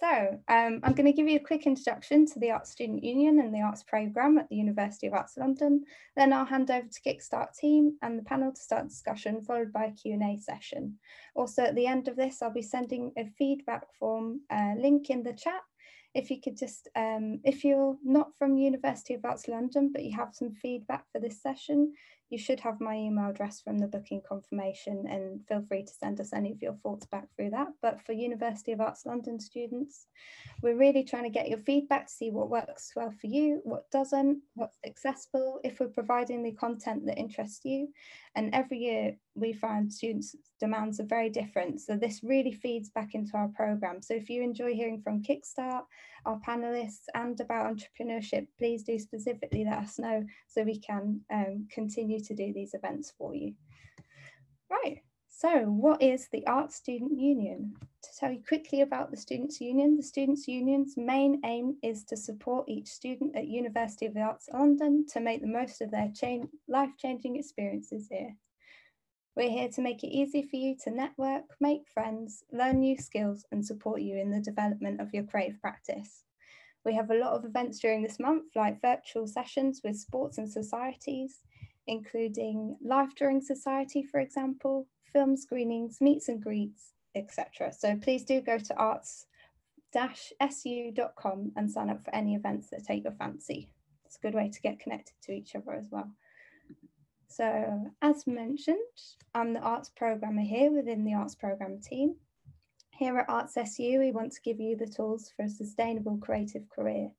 I'm going to give you a quick introduction to the Arts Student Union and the Arts Programme at the University of Arts London. Then I'll hand over to Kickstart team and the panel to start discussion, followed by a Q&A session. Also at the end of this, I'll be sending a feedback form link in the chat. If you could just, if you're not from University of Arts London, but you have some feedback for this session, you should have my email address from the booking confirmation, and feel free to send us any of your thoughts back through that. But for University of Arts London students, we're really trying to get your feedback to see what works well for you, what doesn't, what's accessible, if we're providing the content that interests you. And every year we find students' demands are very different. So this really feeds back into our programme. So if you enjoy hearing from Kickstart, our panelists, and about entrepreneurship, please do specifically let us know so we can continue to do these events for you. Right. So what is the Arts Student Union? To tell you quickly about the Students' Union, the Students' Union's main aim is to support each student at University of the Arts London to make the most of their life-changing experiences here. We're here to make it easy for you to network, make friends, learn new skills, and support you in the development of your creative practice. We have a lot of events during this month, like virtual sessions with sports and societies, including Life Drawing Society, for example, film screenings, meets and greets, etc. So please do go to arts-su.com and sign up for any events that take your fancy. It's a good way to get connected to each other as well. So as mentioned, I'm the arts programmer here within the arts program team. Here at Arts SU, we want to give you the tools for a sustainable creative career.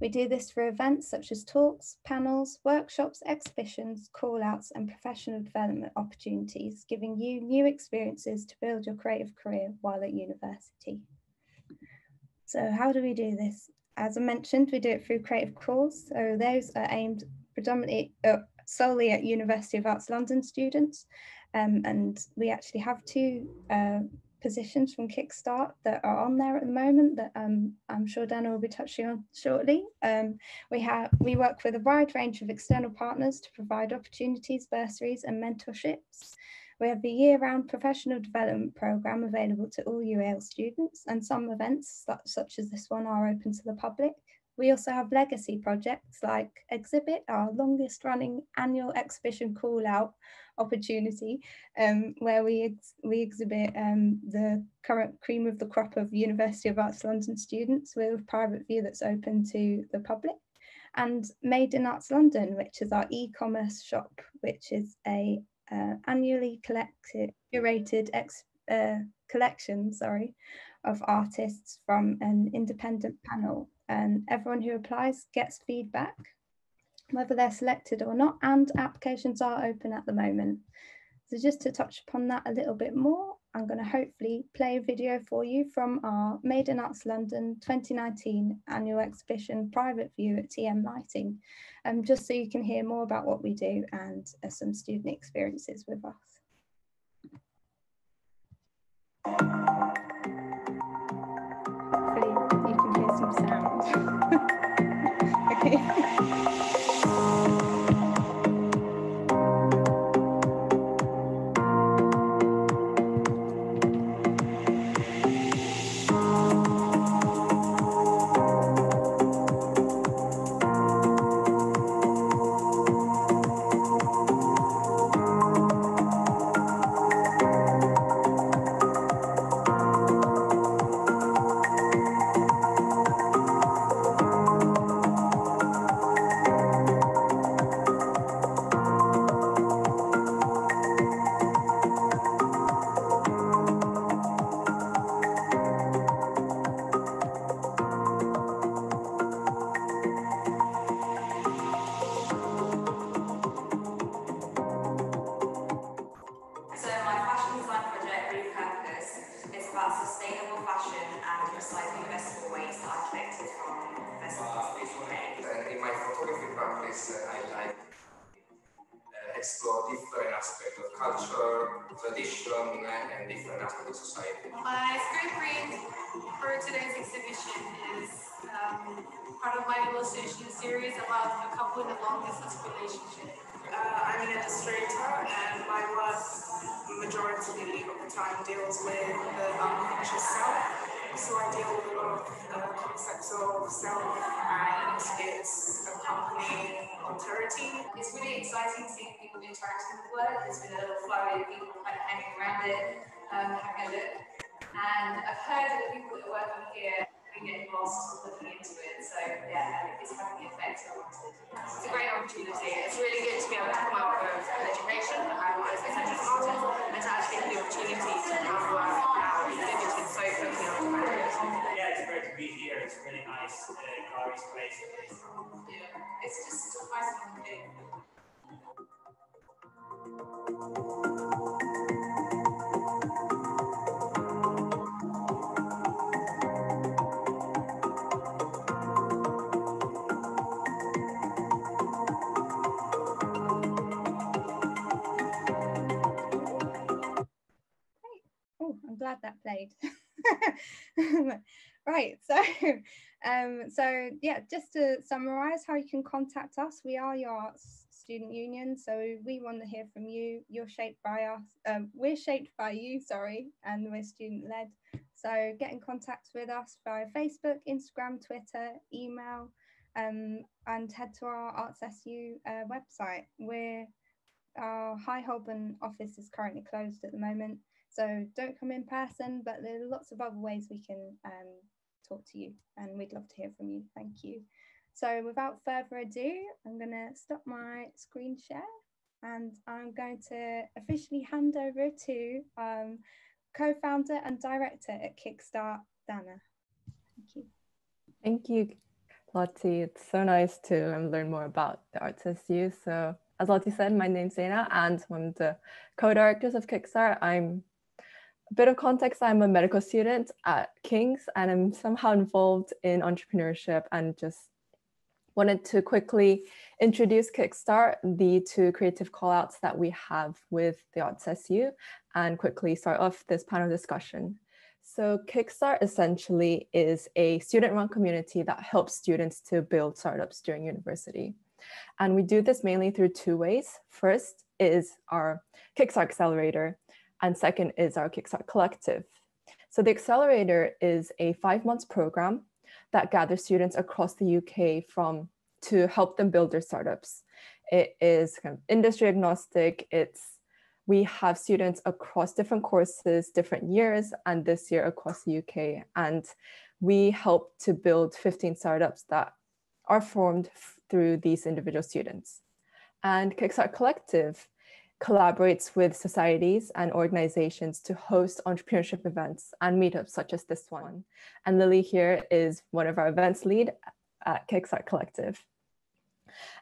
We do this through events such as talks, panels, workshops, exhibitions, call-outs, and professional development opportunities, giving you new experiences to build your creative career while at university. So how do we do this? As I mentioned, we do it through creative calls. So those are aimed predominantly solely at University of Arts London students. And we actually have two positions from Kickstart that are on there at the moment that I'm sure Dana will be touching on shortly. We work with a wide range of external partners to provide opportunities, bursaries and mentorships. We have a year-round professional development programme available to all UAL students, and some events such as this one are open to the public. We also have legacy projects like Exhibit, our longest running annual exhibition call-out opportunity, where we exhibit the current cream of the crop of University of Arts London students with a private view that's open to the public. And Made in Arts London, which is our e-commerce shop, which is a annually curated collection of artists from an independent panel, and everyone who applies gets feedback whether they're selected or not, and applications are open at the moment. So just to touch upon that a little bit more, I'm going to hopefully play a video for you from our Made in Arts London 2019 annual exhibition private view at TM Lighting, just so you can hear more about what we do and some student experiences with us. Hopefully you can hear some sound. Okay. Explore different aspects of culture, tradition, and different aspects of society. My script read for today's exhibition is part of my illustration series about a couple in a long-distance relationship. I'm an illustrator, and my work, majority of the time, deals with the unconscious self. So I deal with a lot of concepts of self and its accompanying authority. It's really exciting seeing people interacting with the word. There's been a little flurry of people kind of hanging around it, having a look. And I've heard that the people that are working here have been getting lost looking into it. So yeah, I think it's having the effect I wanted. It's a great opportunity. It's really good to be able to come out of education as a central artist and to actually have the opportunity to have work now limited so quickly on graduate. Yeah, it's great to be here. It's a really nice gallery space. Yeah, it's just icing on the cake. Oh, I'm glad that played. Right, so yeah, just to summarize how you can contact us, we are your arts student union, so we want to hear from you. You're shaped by us, we're shaped by you, sorry, and we're student led. So get in contact with us via Facebook, Instagram, Twitter, email, and head to our Arts SU website. Our High Holborn office is currently closed at the moment, so don't come in person, but there are lots of other ways we can talk to you, and we'd love to hear from you. Thank you. So without further ado, I'm going to stop my screen share, and I'm going to officially hand over to co-founder and director at Kickstart, Dana. Thank you. Thank you, Lottie. It's so nice to learn more about the Arts SU. So as Lottie said, my name's Dana, and I'm the co-directors of Kickstart. A bit of context, I'm a medical student at King's, and I'm somehow involved in entrepreneurship, and just wanted to quickly introduce Kickstart, the two creative callouts that we have with the Arts SU, and quickly start off this panel discussion. So Kickstart essentially is a student-run community that helps students to build startups during university. And we do this mainly through two ways. First is our Kickstart Accelerator, and second is our Kickstart Collective. So the Accelerator is a 5-month program that gathers students across the UK to help them build their startups. It is kind of industry agnostic. We have students across different courses, different years, and this year across the UK. And we help to build 15 startups that are formed through these individual students. And Kickstart Collective collaborates with societies and organizations to host entrepreneurship events and meetups such as this one. And Lily here is one of our events lead at Kickstart Collective.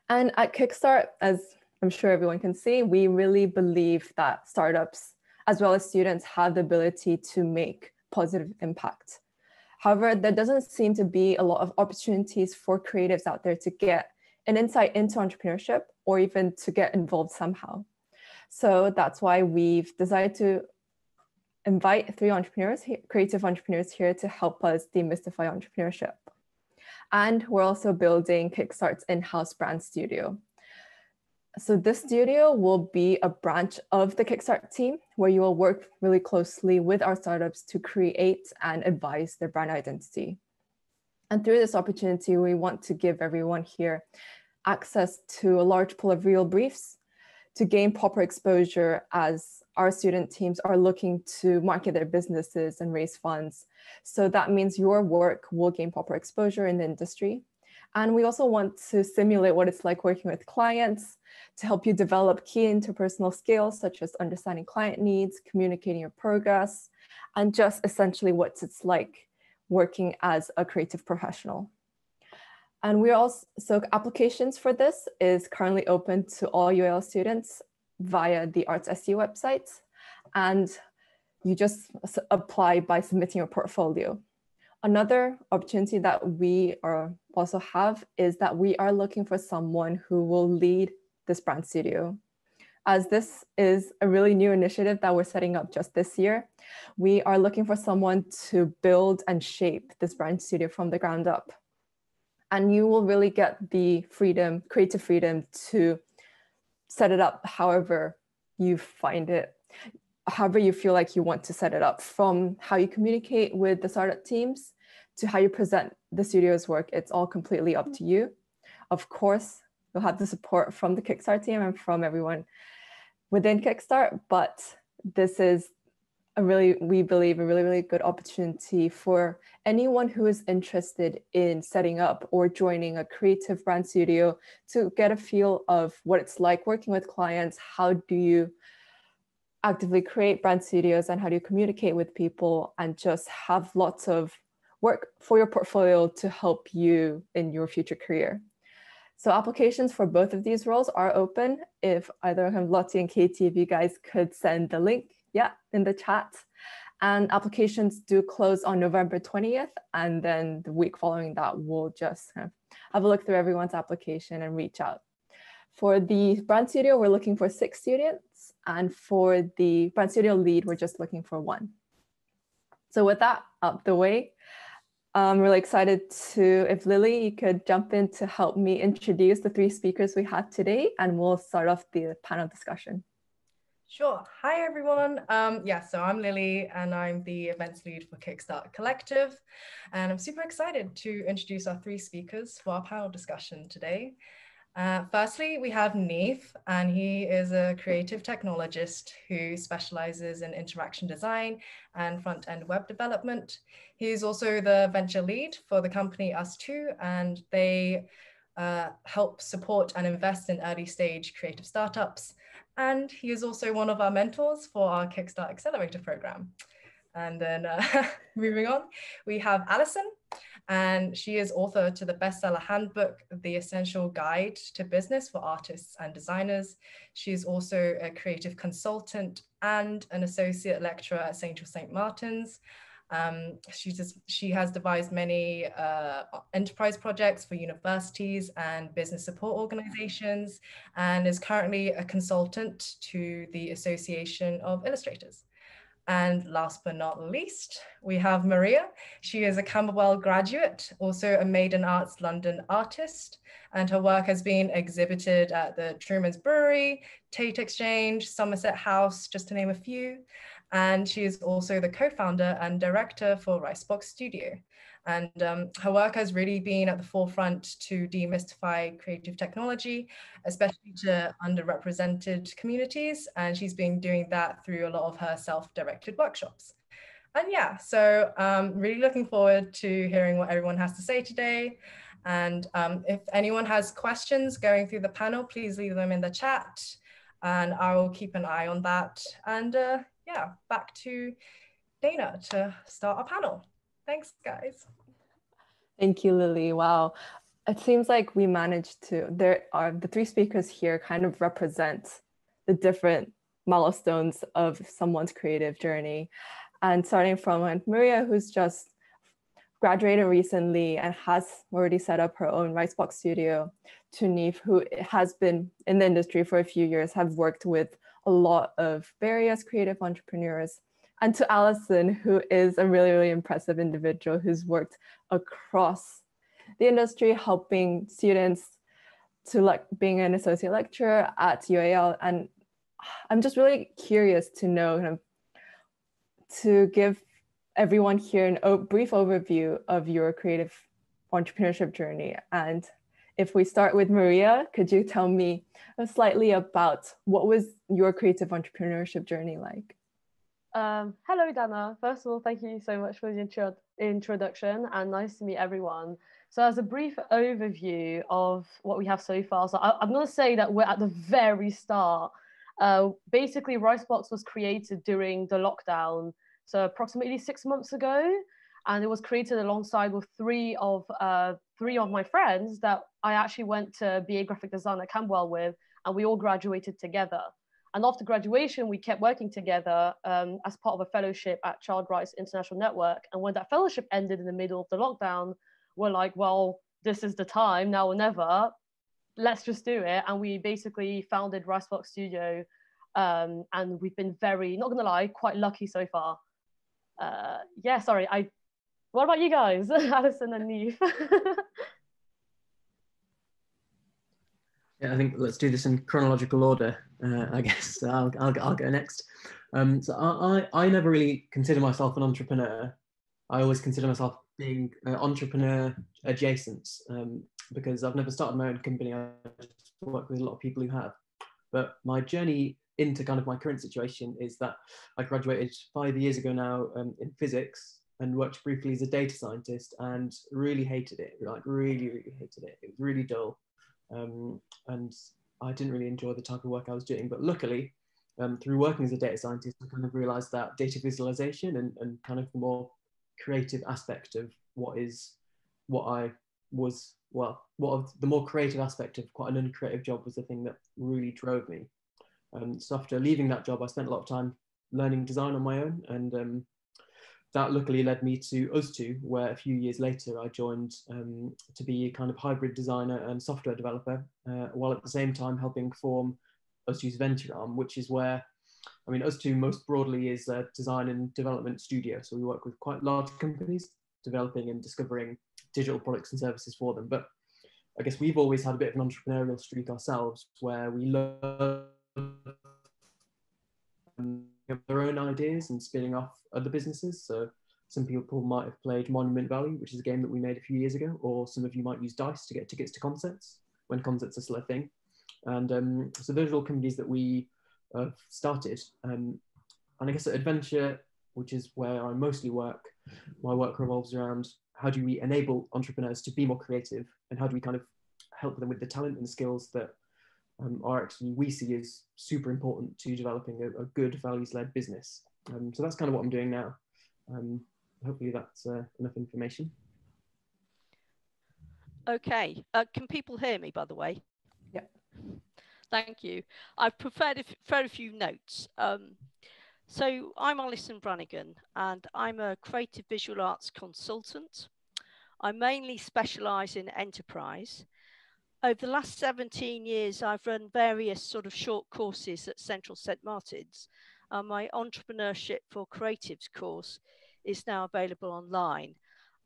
And at Kickstart, as I'm sure everyone can see, we really believe that startups, as well as students, have the ability to make positive impact. However, there doesn't seem to be a lot of opportunities for creatives out there to get an insight into entrepreneurship or even to get involved somehow. So that's why we've decided to invite 3 creative entrepreneurs here to help us demystify entrepreneurship. And we're also building Kickstart's in-house brand studio. So this studio will be a branch of the Kickstart team where you will work really closely with our startups to create and advise their brand identity. And through this opportunity, we want to give everyone here access to a large pool of real briefs to gain proper exposure as our student teams are looking to market their businesses and raise funds. So that means your work will gain proper exposure in the industry. And we also want to simulate what it's like working with clients to help you develop key interpersonal skills, such as understanding client needs, communicating your progress, and just essentially what it's like working as a creative professional. And so applications for this is currently open to all UAL students via the Arts SU website. And you just apply by submitting your portfolio. Another opportunity that we also have is that we are looking for someone who will lead this brand studio. As this is a really new initiative that we're setting up just this year, we are looking for someone to build and shape this brand studio from the ground up. And you will really get the creative freedom to set it up however you find it. however you feel like you want to set it up, from how you communicate with the startup teams to how you present the studio's work. It's all completely up to you. Of course, you'll have the support from the Kickstart team and from everyone within Kickstart, but this is we believe a really good opportunity for anyone who is interested in setting up or joining a creative brand studio to get a feel of what it's like working with clients. How do you actively create brand studios, and how do you communicate with people, and just have lots of work for your portfolio to help you in your future career. So applications for both of these roles are open. If either of Lottie and Katie, if you guys could send the link, in the chat. And applications do close on November 20th. And then the week following that, we'll just have a look through everyone's application and reach out. For the brand studio, we're looking for 6 students. And for the brand studio lead, we're just looking for 1. So with that out the way, I'm really excited if Lily, you could jump in to help me introduce the 3 speakers we have today, and we'll start off the panel discussion. Sure. Hi, everyone. So I'm Lily, and I'm the events lead for Kickstart Collective. And I'm super excited to introduce our 3 speakers for our panel discussion today. Firstly, we have Neef, and he is a creative technologist who specializes in interaction design and front-end web development. He's also the venture lead for the company Us2, and they help support and invest in early stage creative startups. And he is also one of our mentors for our Kickstart Accelerator program. And then moving on, we have Alison, and she is author to the bestseller handbook, The Essential Guide to Business for Artists and Designers. She is also a creative consultant and an associate lecturer at St. Martin's. She has devised many enterprise projects for universities and business support organizations, and is currently a consultant to the Association of Illustrators. And last but not least, we have Maria. She is a Camberwell graduate, also a Maiden Arts London artist, and her work has been exhibited at the Truman's Brewery, Tate Exchange, Somerset House, just to name a few. And she is also the co-founder and director for Ricebox Studio. And her work has really been at the forefront to demystify creative technology, especially to underrepresented communities. And she's been doing that through a lot of her self-directed workshops. And so really looking forward to hearing what everyone has to say today. And if anyone has questions going through the panel, please leave them in the chat, and I will keep an eye on that. And back to Dana to start our panel. Thanks, guys. Thank you, Lily. Wow. It seems like we managed to, the 3 speakers here kind of represent the different milestones of someone's creative journey. And starting from Maria, who's just graduated recently and has already set up her own Ricebox studio, to Neef, who has been in the industry for a few years, have worked with a lot of various creative entrepreneurs, and to Alison, who is a really impressive individual who's worked across the industry, helping students to being an associate lecturer at UAL. And I'm just really curious to know, to give everyone here a brief overview of your creative entrepreneurship journey. And if we start with Maria, could you tell me slightly about what was your creative entrepreneurship journey like? Hello, Dana. First of all, thank you so much for the introduction, and nice to meet everyone. So as a brief overview of what we have so far, so I'm going to say that we're at the very start. Basically, Ricebox was created during the lockdown, so approximately 6 months ago, and it was created alongside with three of my friends that I actually went to BA Graphic Design at Camberwell with, and we all graduated together. And after graduation, we kept working together as part of a fellowship at Child Rights International Network. And when that fellowship ended in the middle of the lockdown, we're like, well, this is the time, now or never. Let's just do it. And we basically founded Ricebox Studio. And we've been not gonna lie, quite lucky so far. What about you guys, Alison and Neef? Yeah, I think let's do this in chronological order. I guess I'll go next. So I never really consider myself an entrepreneur. I always consider myself being entrepreneur adjacent, because I've never started my own company. I just work with a lot of people who have. But my journey into kind of my current situation is that I graduated 5 years ago now in physics, and worked briefly as a data scientist, and really hated it, like really hated it. It was really dull, and I didn't really enjoy the type of work I was doing. But luckily, through working as a data scientist, I kind of realized that data visualization and kind of the more creative aspect of the more creative aspect of quite an uncreative job was the thing that really drove me. So after leaving that job, I spent a lot of time learning design on my own, and that luckily led me to Us2, where a few years later I joined to be a kind of hybrid designer and software developer, while at the same time helping form Us2's venture arm, which is where, I mean, Us2 most broadly is a design and development studio. So we work with quite large companies developing and discovering digital products and services for them. But I guess we've always had a bit of an entrepreneurial streak ourselves, where we love their own ideas and spinning off other businesses. So some people might have played Monument Valley, which is a game that we made a few years ago, or some of you might use Dice to get tickets to concerts when concerts are still a thing. And so those are all companies that we started. And I guess at Adventure, which is where I mostly work, my work revolves around how do we enable entrepreneurs to be more creative, and how do we kind of help them with the talent and skills that are actually we see as super important to developing a good values-led business. So that's kind of what I'm doing now. Hopefully that's enough information. Okay, can people hear me, by the way? Yeah. Thank you. I've prepared a few notes. So I'm Alison Brannigan, and I'm a creative visual arts consultant. I mainly specialise in enterprise. Over the last 17 years, I've run various sort of short courses at Central St Martin's. My Entrepreneurship for Creatives course is now available online.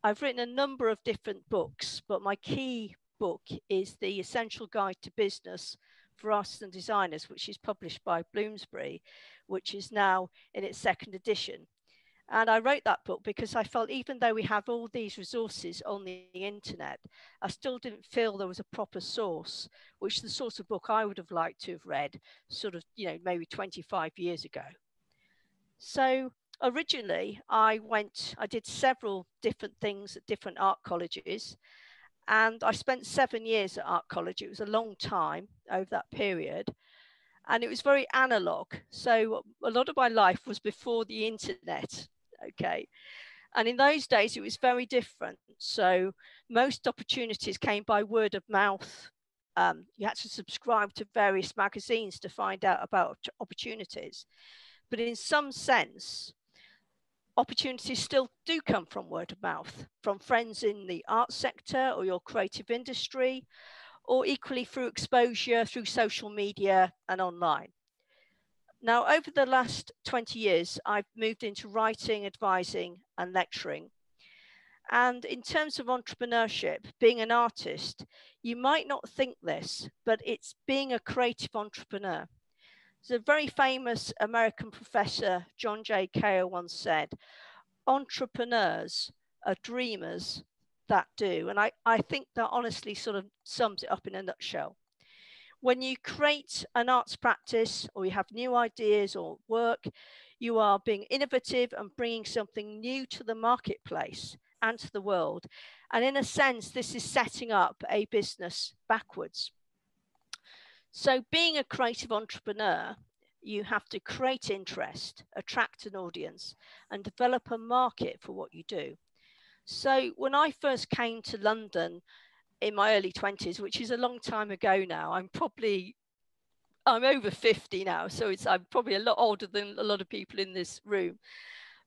I've written a number of different books, but my key book is The Essential Guide to Business for Artists and Designers, which is published by Bloomsbury, which is now in its second edition. And I wrote that book because I felt even though we have all these resources on the internet, I still didn't feel there was a proper source, which is the sort of book I would have liked to have read sort of, maybe 25 years ago. So originally I did several different things at different art colleges, and I spent 7 years at art college. It was a long time over that period. And it was very analog. So a lot of my life was before the internet. Okay. And in those days, it was very different. So most opportunities came by word of mouth. You had to subscribe to various magazines to find out about opportunities. But in some sense, opportunities still do come from word of mouth, from friends in the art sector or your creative industry, or equally through exposure through social media and online. Now, over the last 20 years, I've moved into writing, advising, and lecturing. And in terms of entrepreneurship, being an artist, you might not think this, but it's being a creative entrepreneur. There's a very famous American professor, John J. Cahill, once said, entrepreneurs are dreamers that do. And I think that honestly sort of sums it up in a nutshell. When you create an arts practice or you have new ideas or work, you are being innovative and bringing something new to the marketplace and to the world. And in a sense, this is setting up a business backwards. So being a creative entrepreneur, you have to create interest, attract an audience, and develop a market for what you do. So when I first came to London in my early 20s, which is a long time ago now, I'm over 50 now, so I'm probably a lot older than a lot of people in this room.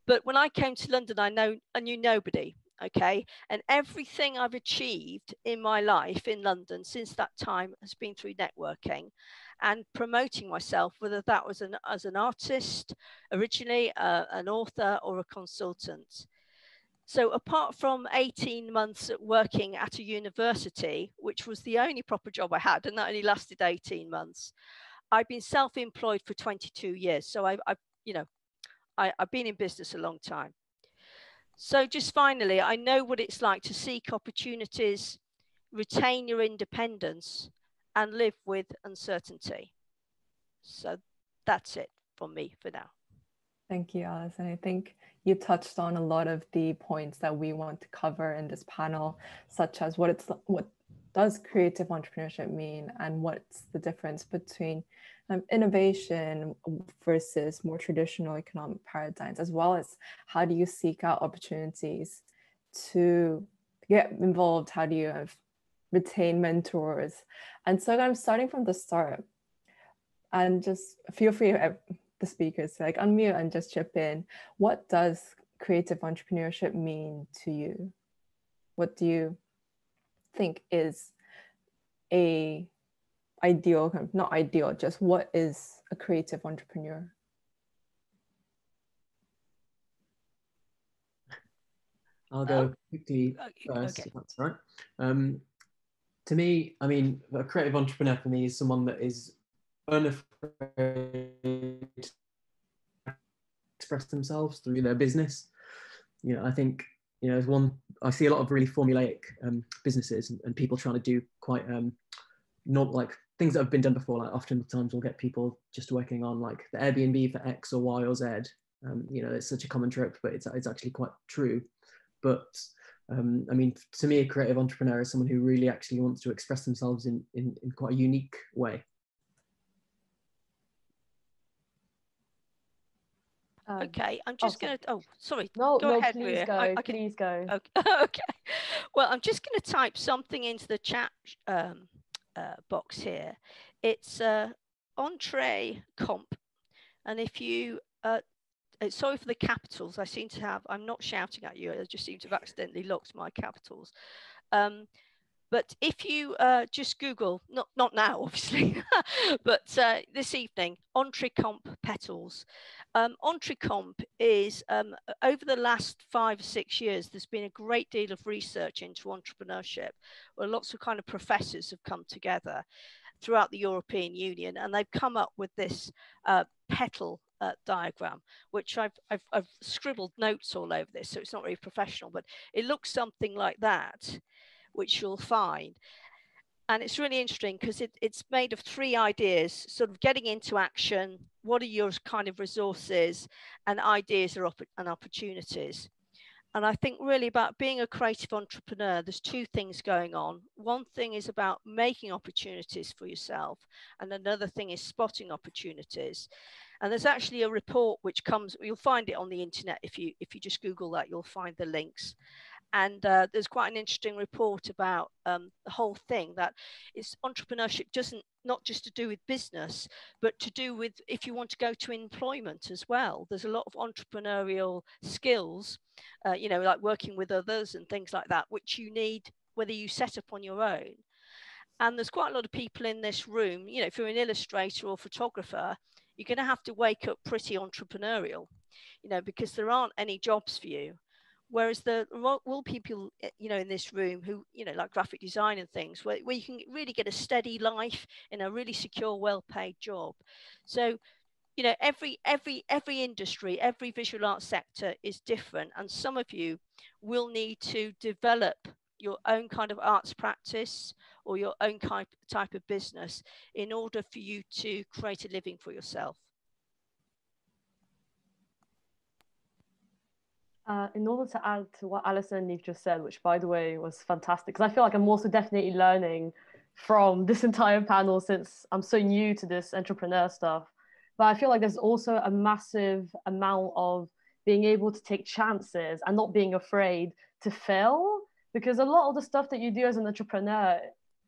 But when I came to London, I knew nobody, okay? And everything I've achieved in my life in London since that time has been through networking and promoting myself, whether that was as an artist originally, an author, or a consultant. So apart from 18 months working at a university, which was the only proper job I had, and that only lasted 18 months, I've been self-employed for 22 years. So I've I've been in business a long time. So just finally, I know what it's like to seek opportunities, retain your independence, and live with uncertainty. So that's it from me for now. Thank you, Alice. And I think you touched on a lot of the points that we want to cover in this panel, such as what does creative entrepreneurship mean, and what's the difference between innovation versus more traditional economic paradigms, as well as how do you seek out opportunities to get involved, how do you retain mentors. And so I'm starting from the start, and just feel free, the speakers, to like unmute and just chip in. What does creative entrepreneurship mean to you? What do you think is a ideal, not ideal, just what is a creative entrepreneur? I'll go quickly first, if that's all right. To me, I mean, a creative entrepreneur for me is someone that is unafraid to express themselves through their business. You know, I think, you know, I see a lot of really formulaic businesses and people trying to do quite not like things that have been done before. Like oftentimes we'll get people just working on like the Airbnb for X or Y or Z. You know, it's such a common trope, but it's actually quite true. But I mean, to me, a creative entrepreneur is someone who really actually wants to express themselves in quite a unique way. Okay, I'm just going to, sorry. No, go ahead, please Maria. go, please go. Okay. Okay. Well, I'm just going to type something into the chat box here. It's Entree Comp. And if you, sorry for the capitals, I'm not shouting at you, I just seem to have accidentally locked my capitals. But if you just Google, not now, obviously, but this evening, Entrecomp Petals. Entrecomp is, over the last 5 or 6 years, there's been a great deal of research into entrepreneurship, where lots of kind of professors have come together throughout the European Union, and they've come up with this petal diagram, which I've scribbled notes all over this, so it's not really professional, but it looks something like that, which you'll find. And it's really interesting because it's made of 3 ideas, sort of getting into action, what are your kind of resources, and ideas and opportunities. And I think really about being a creative entrepreneur, there's 2 things going on. One thing is about making opportunities for yourself, and another thing is spotting opportunities. And there's actually a report which comes, you'll find it on the internet. If you just Google that, you'll find the links. And there's quite an interesting report about the whole thing, that it's entrepreneurship not just to do with business, but to do with if you want to go to employment as well. There's a lot of entrepreneurial skills, you know, like working with others and things like that, which you need whether you set up on your own. And there's quite a lot of people in this room, you know, if you're an illustrator or photographer, you're going to have to wake up pretty entrepreneurial, you know, because there aren't any jobs for you. Whereas there will people, you know, in this room who, you know, like graphic design and things, where you can really get a steady life in a really secure, well-paid job. So, you know, every industry, every visual arts sector is different. And some of you will need to develop your own kind of arts practice or your own type of business in order for you to create a living for yourself. In order to add to what Alison and Neve just said, which by the way was fantastic, because I feel like I'm also definitely learning from this entire panel since I'm so new to this entrepreneur stuff. But I feel like there's also a massive amount of being able to take chances and not being afraid to fail, because a lot of the stuff that you do as an entrepreneur,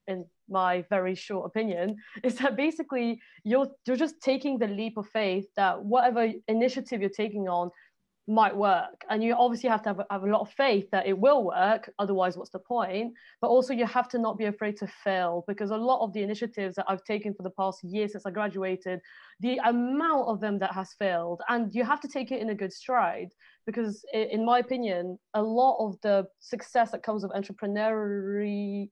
in my very short opinion, is that basically you're just taking the leap of faith that whatever initiative you're taking on might work, and you obviously have to have a lot of faith that it will work, otherwise what's the point? But also you have to not be afraid to fail, because a lot of the initiatives that I've taken for the past year since I graduated, the amount of them that has failed, and you have to take it in a good stride, because in my opinion, a lot of the success that comes with entrepreneurship,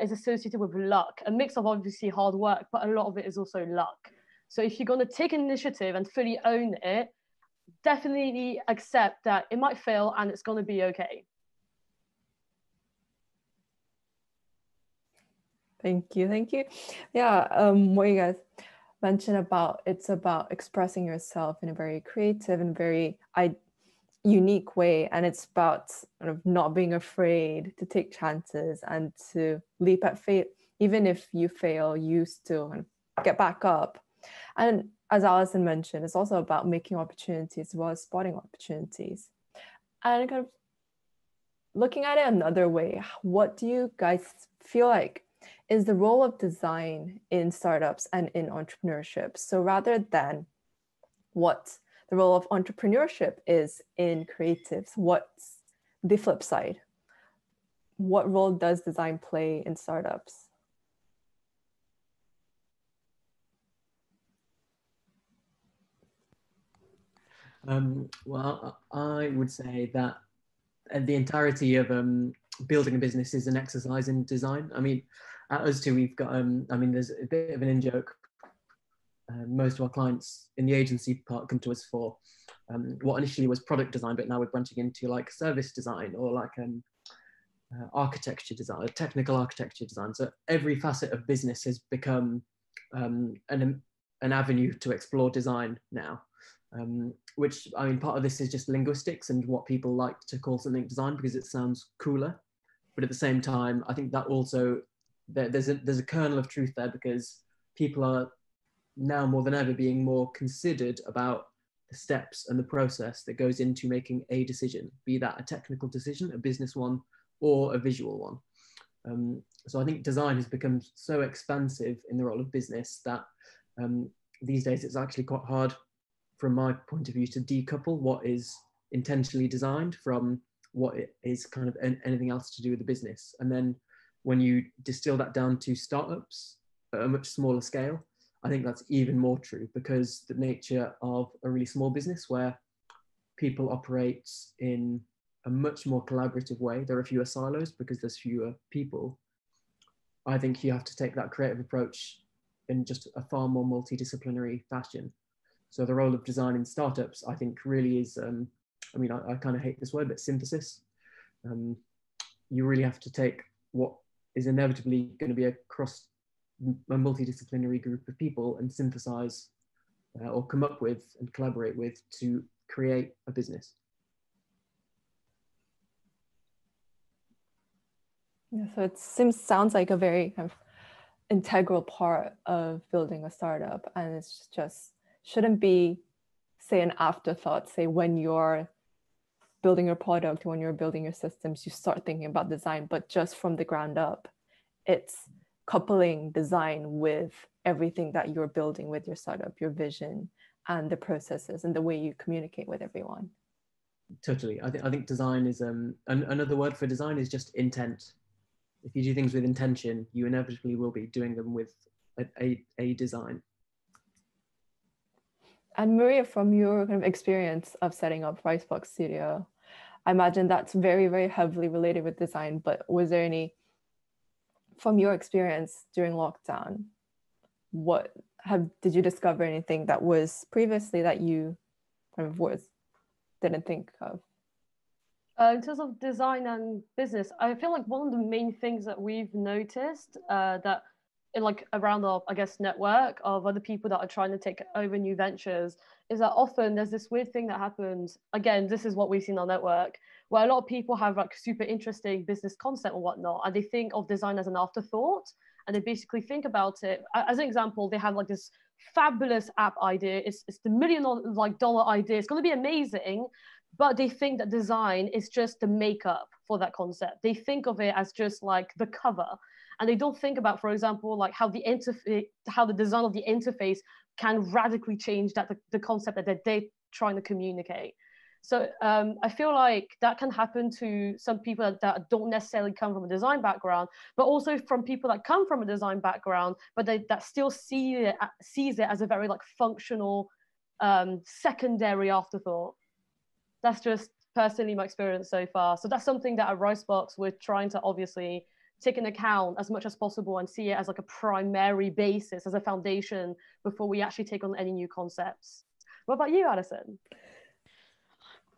is associated with luck, a mix of obviously hard work, but a lot of it is also luck. So if you're going to take an initiative and fully own it, definitely accept that it might fail and it's going to be okay. Thank you. Thank you. Yeah, what you guys mentioned about, it's about expressing yourself in a very creative and very unique way. And it's about sort of not being afraid to take chances and to leap at faith. Even if you fail, you still kind of get back up. And as Alison mentioned, it's also about making opportunities as well as spotting opportunities. And kind of looking at it another way, what do you guys feel like is the role of design in startups and in entrepreneurship? So rather than what the role of entrepreneurship is in creatives, what's the flip side? What role does design play in startups? Well, I would say that the entirety of building a business is an exercise in design. I mean, at us two, we've got, I mean, there's a bit of an in-joke. Most of our clients in the agency part come to us for what initially was product design, but now we're branching into like service design or like architecture design, technical architecture design. So every facet of business has become an avenue to explore design now. Which, I mean, part of this is just linguistics and what people like to call something design because it sounds cooler. But at the same time, I think that also, there's a kernel of truth there because people are now more than ever being more considered about the steps and the process that goes into making a decision, be that a technical decision, a business one, or a visual one. So I think design has become so expansive in the role of business that these days it's actually quite hard from my point of view to decouple what is intentionally designed from what is kind of anything else to do with the business. And then when you distill that down to startups at a much smaller scale, I think that's even more true because the nature of a really small business where people operate in a much more collaborative way, there are fewer silos because there's fewer people. I think you have to take that creative approach in just a far more multidisciplinary fashion. So the role of design in startups, I think, really is, I mean, I kind of hate this word, but synthesis. You really have to take what is inevitably going to be a multidisciplinary group of people and synthesize or come up with and collaborate with to create a business. Yeah, so it sounds like a very kind of integral part of building a startup, and it's just shouldn't be, say, an afterthought. Say when you're building your product, when you're building your systems, you start thinking about design, but just from the ground up, it's coupling design with everything that you're building with your startup, your vision and the processes and the way you communicate with everyone. Totally. I think design is another word for design is just intent. If you do things with intention, you inevitably will be doing them with a design. And Maria, from your kind of experience of setting up Ricebox Studio, I imagine that's very, very heavily related with design, but was there any, from your experience during lockdown, did you discover anything that was previously that you kind of didn't think of? In terms of design and business, I feel like one of the main things that we've noticed that in like around our, I guess, network of other people that are trying to take over new ventures is that often there's this weird thing that happens. Again, this is what we've seen on our network, where a lot of people have like super interesting business concept or whatnot, and they think of design as an afterthought, and they basically think about it. As an example, they have like this fabulous app idea. It's the $1 million dollar idea. It's going to be amazing. But they think that design is just the makeup for that concept. They think of it as just like the cover. And they don't think about, for example, like how the design of the interface can radically change the concept that they're trying to communicate. So I feel like that can happen to some people that don't necessarily come from a design background, but also from people that come from a design background, but that still sees it as a very like functional secondary afterthought. That's just personally my experience so far. So that's something that at Ricebox we're trying to obviously take into account as much as possible and see it as like a primary basis, as a foundation before we actually take on any new concepts. What about you, Alison?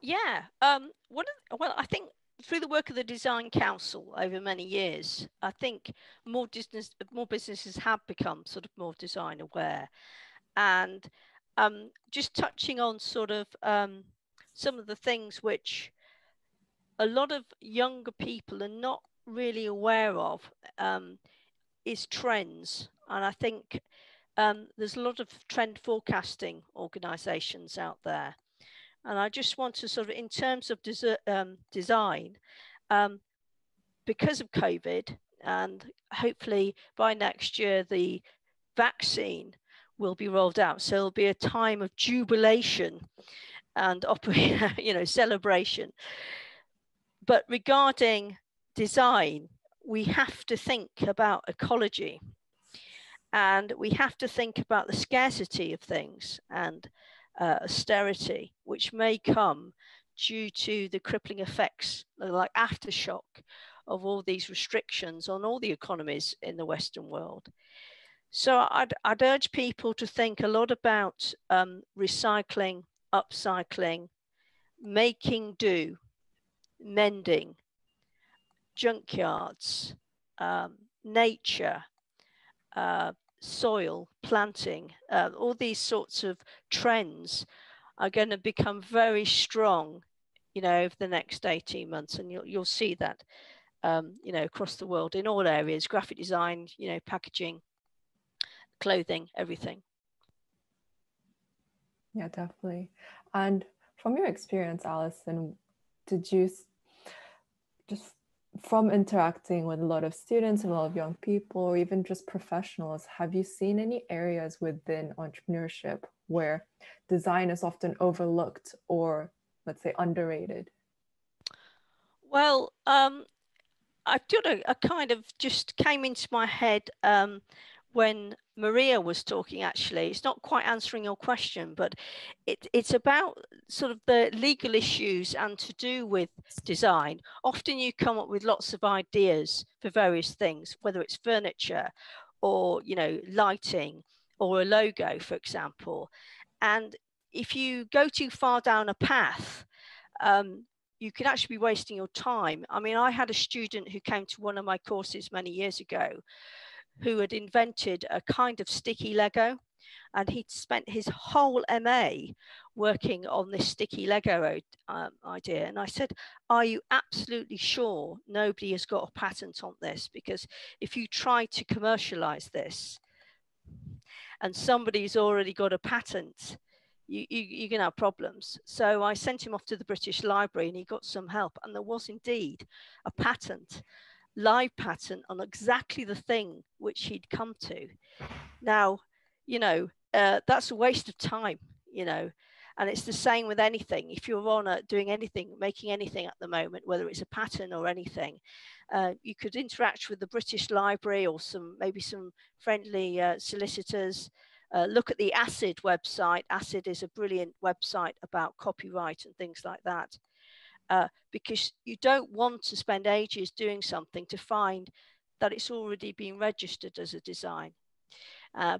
Yeah, well, I think through the work of the Design Council over many years, I think more businesses have become sort of more design aware. And just touching on sort of some of the things which a lot of younger people are not really aware of is trends. And I think there's a lot of trend forecasting organizations out there. And I just want to sort of, in terms of design, because of COVID, and hopefully by next year, the vaccine will be rolled out. So it'll be a time of jubilation and celebration. But regarding design, we have to think about ecology, and we have to think about the scarcity of things and austerity, which may come due to the crippling effects, like aftershock of all these restrictions on all the economies in the Western world. So I'd urge people to think a lot about recycling, upcycling, making do, mending, junkyards, nature, soil, planting, all these sorts of trends are going to become very strong, over the next 18 months. And you'll see that, across the world in all areas, graphic design, packaging, clothing, everything. Yeah, definitely. And from your experience, Alison, did you just from interacting with a lot of students and a lot of young people, or even just professionals, have you seen any areas within entrepreneurship where design is often overlooked or, let's say, underrated? Well, I kind of just came into my head when Maria was talking. Actually, it's not quite answering your question, but it's about sort of the legal issues and to do with design. Often you come up with lots of ideas for various things, whether it's furniture or, lighting or a logo, for example. And if you go too far down a path, you could actually be wasting your time. I mean, I had a student who came to one of my courses many years ago who had invented a kind of sticky Lego, and he'd spent his whole MA working on this sticky Lego idea. And I said, are you absolutely sure nobody has got a patent on this? Because if you try to commercialize this and somebody's already got a patent, you're going to have problems. So I sent him off to the British Library and he got some help. And there was indeed a patent, live patent, on exactly the thing which he'd come to. Now, that's a waste of time, and it's the same with anything. If you're on doing anything, making anything at the moment, whether it's a pattern or anything, you could interact with the British Library or maybe some friendly solicitors. Look at the ACID website. ACID is a brilliant website about copyright and things like that, because you don't want to spend ages doing something to find that it's already been registered as a design,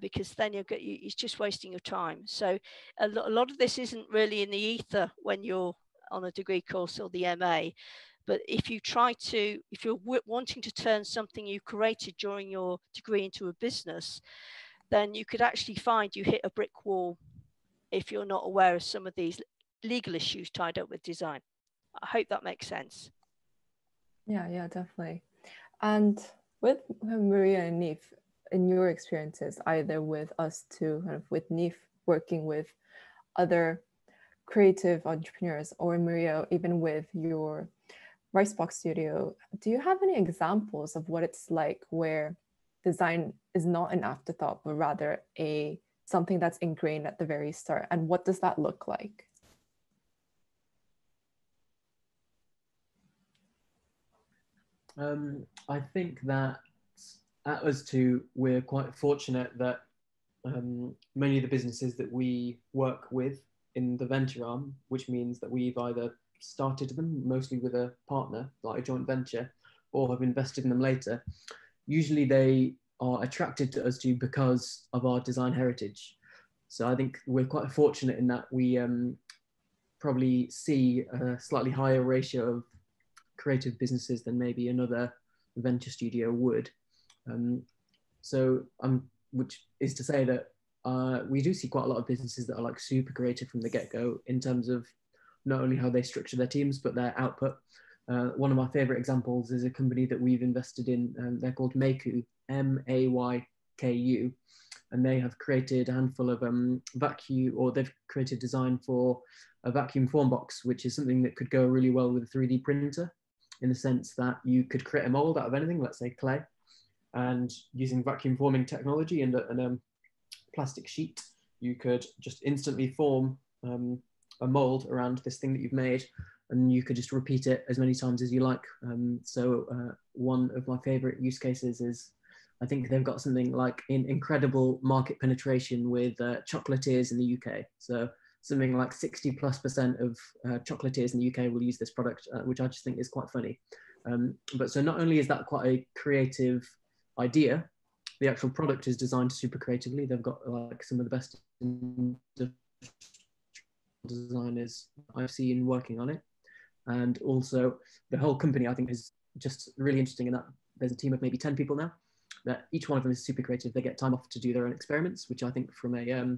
because then it's just wasting your time. So a lot of this isn't really in the ether when you're on a degree course or the MA. But if you're wanting to turn something you created during your degree into a business, then you could actually find you hit a brick wall if you're not aware of some of these legal issues tied up with design. I hope that makes sense. Yeah, definitely. And with Maria and Neve, in your experiences, either with us two, kind of with Neve working with other creative entrepreneurs, or Maria, even with your Ricebox studio, do you have any examples of what it's like where design is not an afterthought, but rather something that's ingrained at the very start? And what does that look like? I think that at us two, we're quite fortunate that many of the businesses that we work with in the venture arm, which means that we've either started them mostly with a partner, like a joint venture, or have invested in them later, usually they are attracted to us too because of our design heritage. So I think we're quite fortunate in that we probably see a slightly higher ratio of creative businesses than maybe another venture studio would. Which is to say that we do see quite a lot of businesses that are like super creative from the get-go in terms of not only how they structure their teams, but their output. One of my favorite examples is a company that we've invested in. They're called Mayku, M-A-Y-K-U, and they have created a handful of they've created design for a vacuum form box, which is something that could go really well with a 3D printer, in the sense that you could create a mold out of anything, let's say clay, and using vacuum forming technology and a plastic sheet, you could just instantly form a mold around this thing that you've made, and you could just repeat it as many times as you like. One of my favorite use cases is, I think they've got something like an incredible market penetration with chocolatiers in the UK. So something like 60+% of chocolatiers in the UK will use this product, which I just think is quite funny. But so not only is that quite a creative idea, the actual product is designed super creatively. They've got like some of the best designers I've seen working on it. And also the whole company, I think, is just really interesting in that there's a team of maybe 10 people now, that each one of them is super creative. They get time off to do their own experiments, which I think from a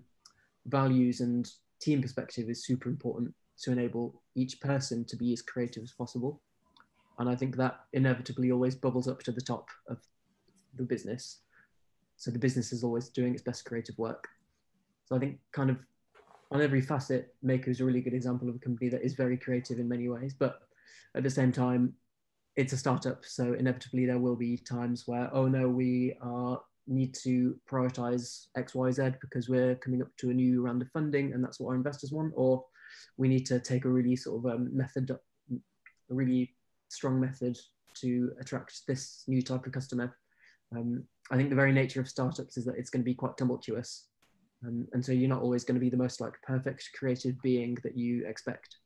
values and team perspective is super important to enable each person to be as creative as possible. And I think that inevitably always bubbles up to the top of the business. So the business is always doing its best creative work. So I think kind of on every facet, Maker is a really good example of a company that is very creative in many ways, but at the same time, it's a startup. So inevitably there will be times where, oh no, we need to prioritize X, Y, Z because we're coming up to a new round of funding and that's what our investors want, or we need to take a really sort of a really strong method to attract this new type of customer. I think the very nature of startups is that it's going to be quite tumultuous. And so you're not always going to be the most like perfect creative being that you expect.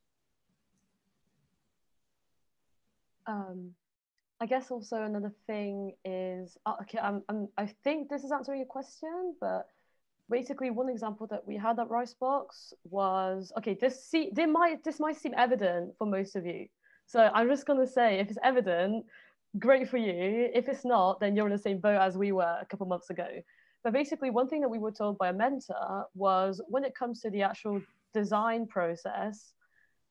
I guess also another thing is, okay, I think this is answering your question, but basically one example that we had at Ricebox was, okay, this might seem evident for most of you. So I'm just going to say, if it's evident, great for you. If it's not, then you're in the same boat as we were a couple months ago. But basically, one thing that we were told by a mentor was when it comes to the actual design process,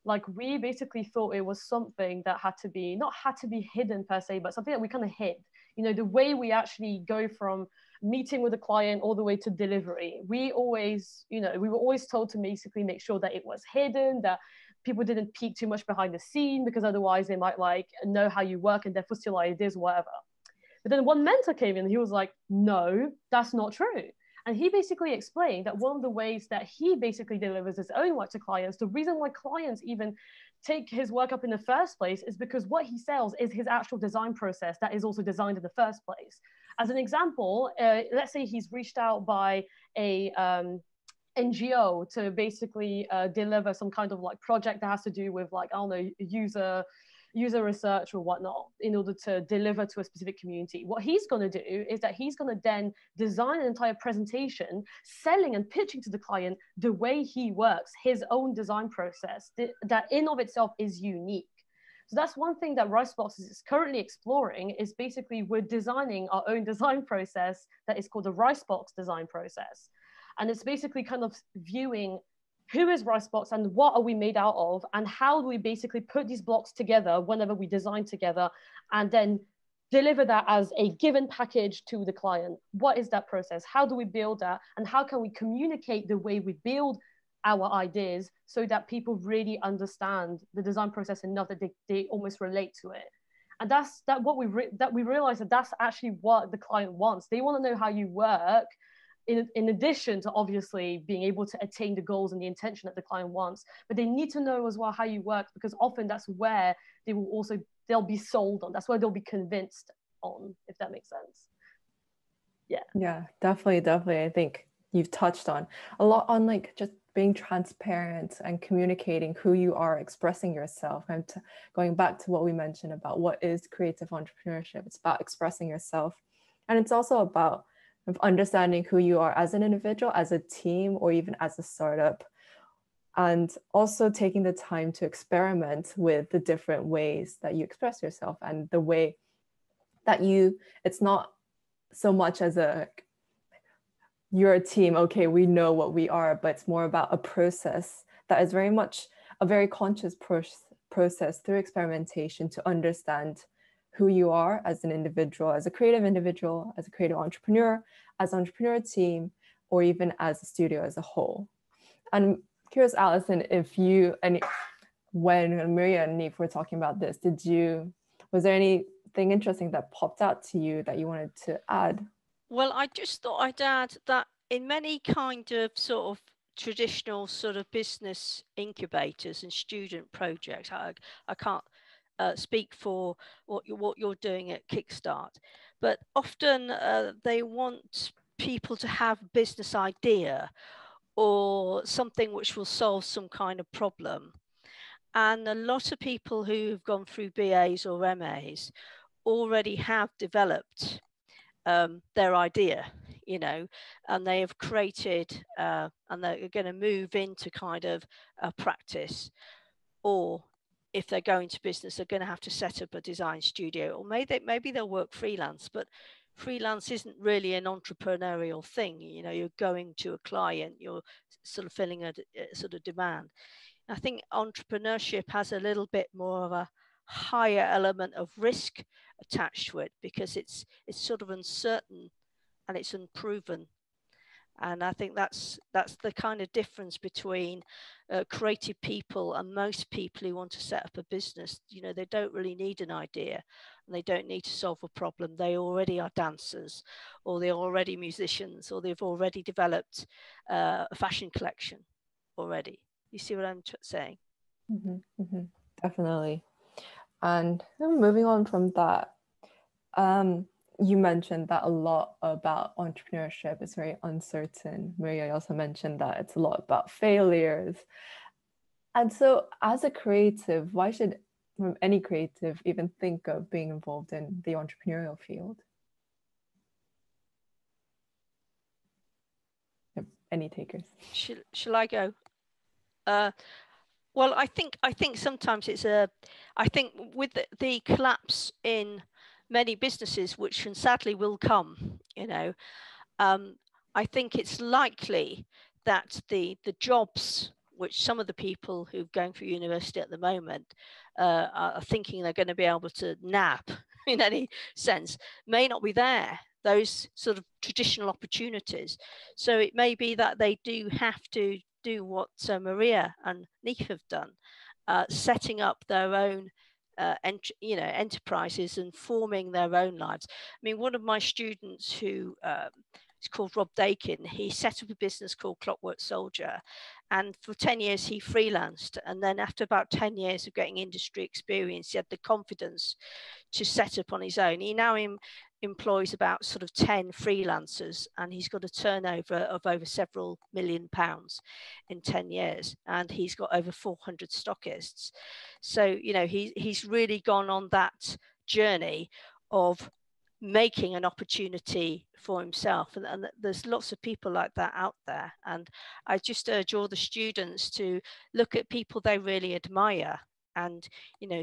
like we basically thought it was something that not had to be hidden per se, but something that we kind of hid. You know, the way we actually go from meeting with a client all the way to delivery, we were always told to basically make sure that it was hidden, that people didn't peek too much behind the scene, because otherwise they might like know how you work and therefore steal ideas, whatever. But then one mentor came in and he was like, no, that's not true. And he basically explained that one of the ways that he basically delivers his own work to clients, the reason why clients even take his work up in the first place is because what he sells is his actual design process that is also designed in the first place. As an example, let's say he's reached out by a NGO to basically deliver some kind of like project that has to do with like, I don't know, user research or whatnot in order to deliver to a specific community. What he's going to do is that he's going to then design an entire presentation selling and pitching to the client the way he works, his own design process that in of itself is unique. So that's one thing that Ricebox is currently exploring, is basically we're designing our own design process that is called the Ricebox design process. And it's basically kind of viewing who is Ricebox and what are we made out of, and how do we basically put these blocks together whenever we design together, and then deliver that as a given package to the client. What is that process? How do we build that? And how can we communicate the way we build our ideas so that people really understand the design process enough that they almost relate to it? And that's what we realize that that's actually what the client wants. They want to know how you work, in addition to obviously being able to attain the goals and the intention that the client wants, but they need to know as well how you work, because often that's where they'll be sold on. That's where they'll be convinced on, if that makes sense. Yeah, definitely. I think you've touched on a lot on like just being transparent and communicating who you are, expressing yourself. And going back to what we mentioned about what is creative entrepreneurship, it's about expressing yourself. And it's also about understanding who you are as an individual, as a team, or even as a startup. And also taking the time to experiment with the different ways that you express yourself, and the way that it's not so much as you're a team, okay, we know what we are, but it's more about a process that is very much a very conscious process through experimentation to understand who you are as an individual, as a creative entrepreneur, as an entrepreneur team, or even as a studio as a whole. And curious, Alison, when Maria and Neve were talking about this, was there anything interesting that popped out to you that you wanted to add? Well, I just thought I'd add that in many kind of sort of traditional sort of business incubators and student projects, I can't speak for what you're doing at Kickstart, but often they want people to have a business idea or something which will solve some kind of problem. And a lot of people who've gone through BAs or MAs already have developed their idea, and they have created and they're going to move into kind of a practice, or if they're going to business, they're going to have to set up a design studio, or maybe they'll work freelance, but freelance isn't really an entrepreneurial thing. You're going to a client, you're sort of filling a sort of demand. I think entrepreneurship has a little bit more of a higher element of risk attached to it, because it's sort of uncertain and it's unproven. And I think that's the kind of difference between creative people and most people who want to set up a business. They don't really need an idea, and they don't need to solve a problem. They already are dancers, or they're already musicians, or they've already developed a fashion collection already. You see what I'm saying? Mm-hmm, mm-hmm. Definitely. And moving on from that, you mentioned that a lot about entrepreneurship is very uncertain. Maria also mentioned that it's a lot about failures. And so as a creative, why should any creative even think of being involved in the entrepreneurial field? Any takers? Shall I go? Well, I think sometimes I think with the collapse in many businesses, which sadly will come, I think it's likely that the jobs which some of the people who are going through university at the moment are thinking they're going to be able to nab in any sense may not be there, those sort of traditional opportunities. So it may be that they do have to do what Maria and Nick have done, setting up their own enterprises and forming their own lives. I mean, one of my students who is called Rob Dakin, he set up a business called Clockwork Soldier, and for 10 years he freelanced, and then after about 10 years of getting industry experience, he had the confidence to set up on his own. He now employs about sort of 10 freelancers, and he's got a turnover of over several £1 million in 10 years, and he's got over 400 stockists. So he's really gone on that journey of making an opportunity for himself, and there's lots of people like that out there. And I just urge all the students to look at people they really admire and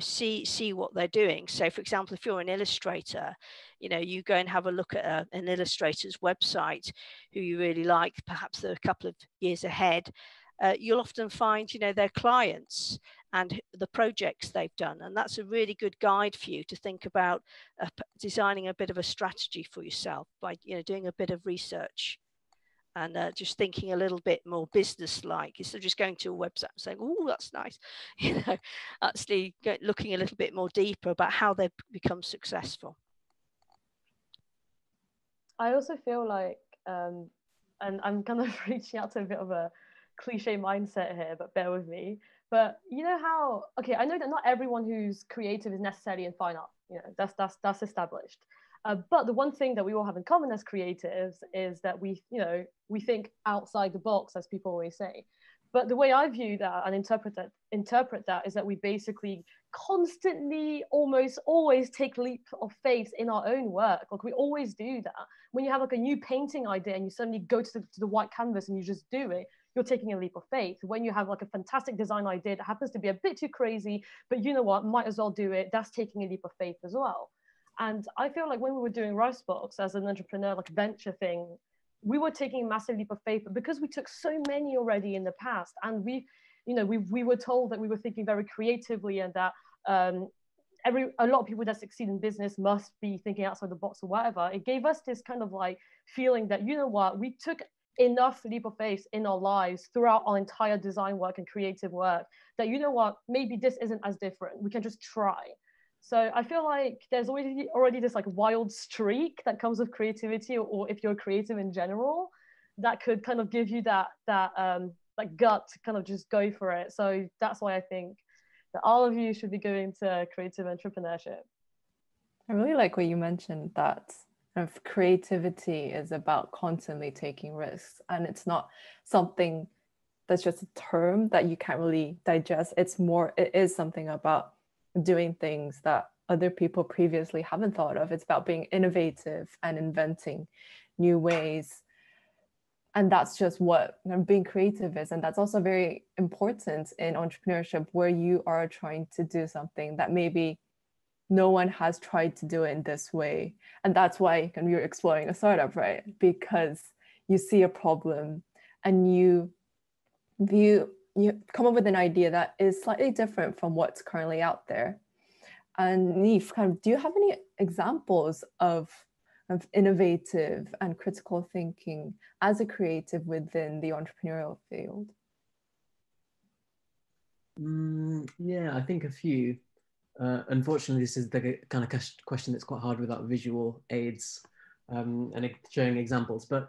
see what they're doing. So for example, if you're an illustrator, you go and have a look at an illustrator's website who you really like, perhaps they're a couple of years ahead. You'll often find their clients and the projects they've done, and that's a really good guide for you to think about designing a bit of a strategy for yourself by doing a bit of research and just thinking a little bit more business-like, instead of just going to a website and saying, oh, that's nice, actually looking a little bit more deeper about how they've become successful. I also feel like, and I'm kind of reaching out to a bit of a cliche mindset here, but bear with me. But how, okay, I know that not everyone who's creative is necessarily in fine art, that's established. But the one thing that we all have in common as creatives is that we think outside the box, as people always say. But the way I view that and interpret that is that we basically constantly, almost always take leap of faith in our own work. Like we always do that. When you have like a new painting idea and you suddenly go to the white canvas and you just do it, you're taking a leap of faith. When you have like a fantastic design idea that happens to be a bit too crazy, but you know what, might as well do it, that's taking a leap of faith as well. And I feel like when we were doing Ricebox as an entrepreneur, like venture thing, we were taking a massive leap of faith, but because we took so many already in the past, and we were told that we were thinking very creatively, and that a lot of people that succeed in business must be thinking outside the box or whatever. It gave us this kind of like feeling that, you know what, we took enough leap of faith in our lives throughout our entire design work and creative work that, you know what, maybe this isn't as different. We can just try. So I feel like there's already this like wild streak that comes with creativity, or if you're creative in general, that could kind of give you that like gut to kind of just go for it. So that's why I think that all of you should be going to creative entrepreneurship. I really like what you mentioned, that kind of creativity is about constantly taking risks, and it's not something that's just a term that you can't really digest. It is something about doing things that other people previously haven't thought of. It's about being innovative and inventing new ways. And that's just what being creative is. And that's also very important in entrepreneurship, where you are trying to do something that maybe no one has tried to do it in this way. And that's why you're exploring a startup, right? Because you see a problem and you come up with an idea that is slightly different from what's currently out there. And Neve, do you have any examples of innovative and critical thinking as a creative within the entrepreneurial field? Yeah, I think a few. Unfortunately, this is the kind of question that's quite hard without visual aids and showing examples. But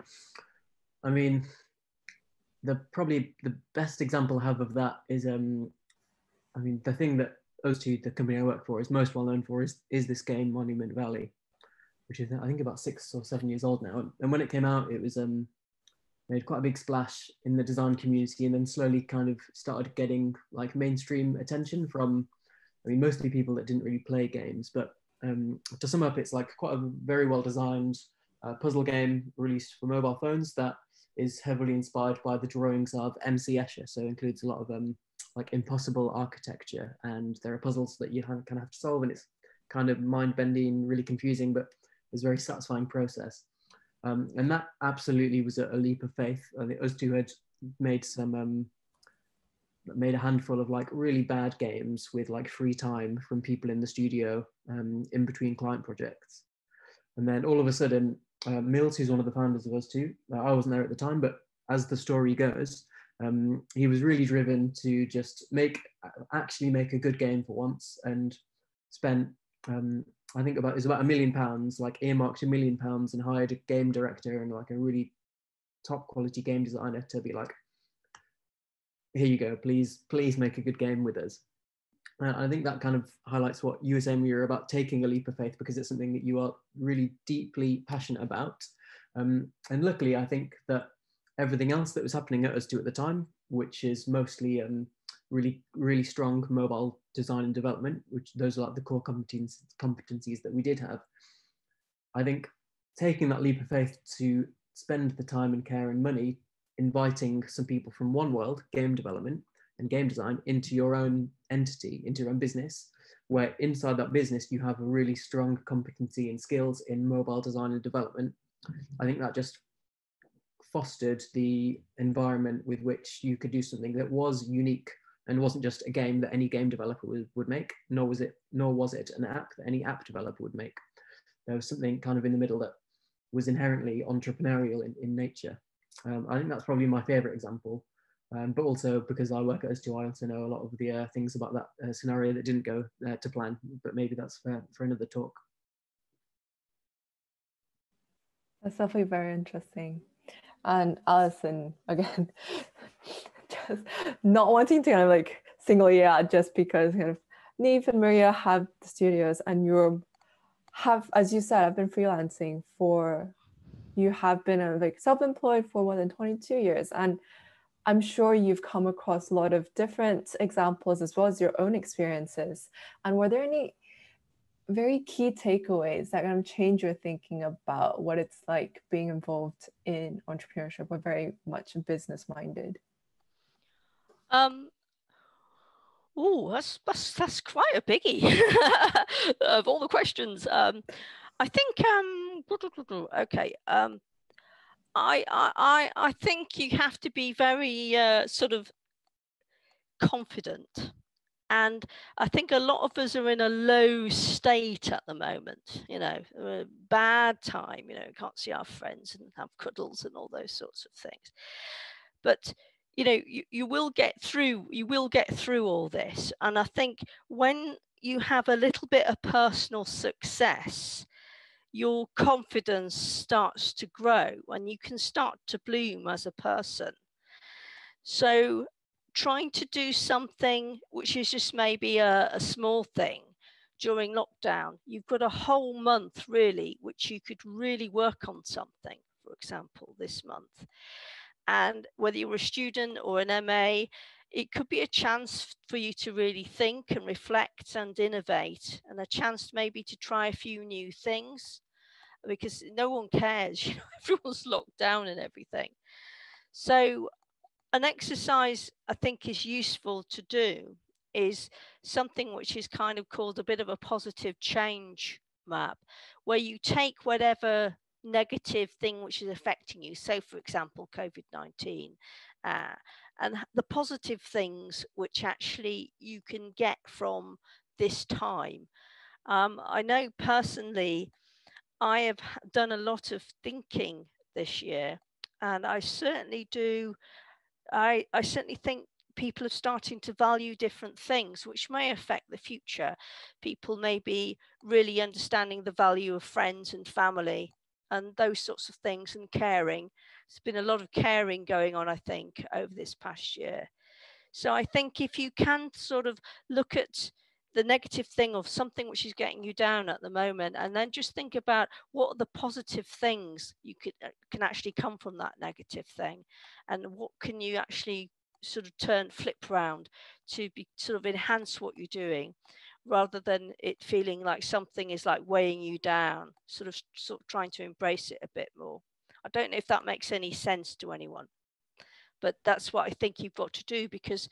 I mean, probably the best example I have of that is, the thing that O2, the company I work for, is most well known for is this game Monument Valley, which is, I think, about 6 or 7 years old now. And when it came out, it was made quite a big splash in the design community, and then slowly kind of started getting like mainstream attention from, mostly people that didn't really play games. But to sum up, it's like quite a very well designed puzzle game released for mobile phones that is heavily inspired by the drawings of MC Escher. So it includes a lot of like impossible architecture, and there are puzzles that you kind of have to solve, and it's kind of mind-bending, really confusing, but it's a very satisfying process. And that absolutely was a leap of faith. I think us two had made a handful of like really bad games with like free time from people in the studio in between client projects. And then all of a sudden, Mills, who's one of the founders of us two, I wasn't there at the time, but as the story goes, he was really driven to just actually make a good game for once, and spent I think it was about £1 million, like earmarked £1 million, and hired a game director and like a really top quality game designer to be like, here you go, please make a good game with us. I think that kind of highlights what you were saying, Mira, about taking a leap of faith, because it's something that you are really deeply passionate about. And luckily, I think that everything else that was happening at us2 at the time, which is mostly really, really strong mobile design and development, which those are like the core competencies that we did have. I think taking that leap of faith to spend the time and care and money inviting some people from one world, game development and game design, into your own entity, into your own business, where inside that business you have a really strong competency and skills in mobile design and development. I think that just fostered the environment with which you could do something that was unique and wasn't just a game that any game developer would make, nor was it an app that any app developer would make. There was something kind of in the middle that was inherently entrepreneurial in nature. I think that's probably my favorite example, but also because I work at us2, I also know a lot of the things about that scenario that didn't go to plan, but maybe that's for another talk. That's definitely very interesting. And Alison, again, just not wanting to kind of like single you out just because kind of Neve and Maria have the studios, and as you said, I've been freelancing you have been like self-employed for more than 22 years. And I'm sure you've come across a lot of different examples as well as your own experiences. And were there any very key takeaways that kind of change your thinking about what it's like being involved in entrepreneurship or very much business minded? Oh, that's quite a biggie of all the questions. I think okay. I think you have to be very sort of confident. And I think a lot of us are in a low state at the moment, you know, a bad time, you know, can't see our friends and have cuddles and all those sorts of things. But, you know, you will get through all this. And I think when you have a little bit of personal success, your confidence starts to grow and you can start to bloom as a person. So trying to do something which is just maybe a small thing during lockdown, you've got a whole month really, which you could really work on something, for example, this month. And whether you're a student or an MA, it could be a chance for you to really think and reflect and innovate, and a chance maybe to try a few new things, because no one cares, you know, everyone's locked down and everything. So an exercise I think is useful to do is something which is kind of called a bit of a positive change map, where you take whatever negative thing which is affecting you, so for example COVID-19, and the positive things which actually you can get from this time. I know personally I have done a lot of thinking this year, and I certainly do. I certainly think people are starting to value different things which may affect the future. People may be really understanding the value of friends and family and those sorts of things, and caring. There's been a lot of caring going on, I think, over this past year. So I think if you can sort of look at the negative thing of something which is getting you down at the moment, and then just think about what are the positive things you can actually come from that negative thing, and what can you actually sort of flip around to be sort of enhance what you're doing, rather than it feeling like something is like weighing you down, sort of trying to embrace it a bit more. I don't know if that makes any sense to anyone, but that's what I think you've got to do, because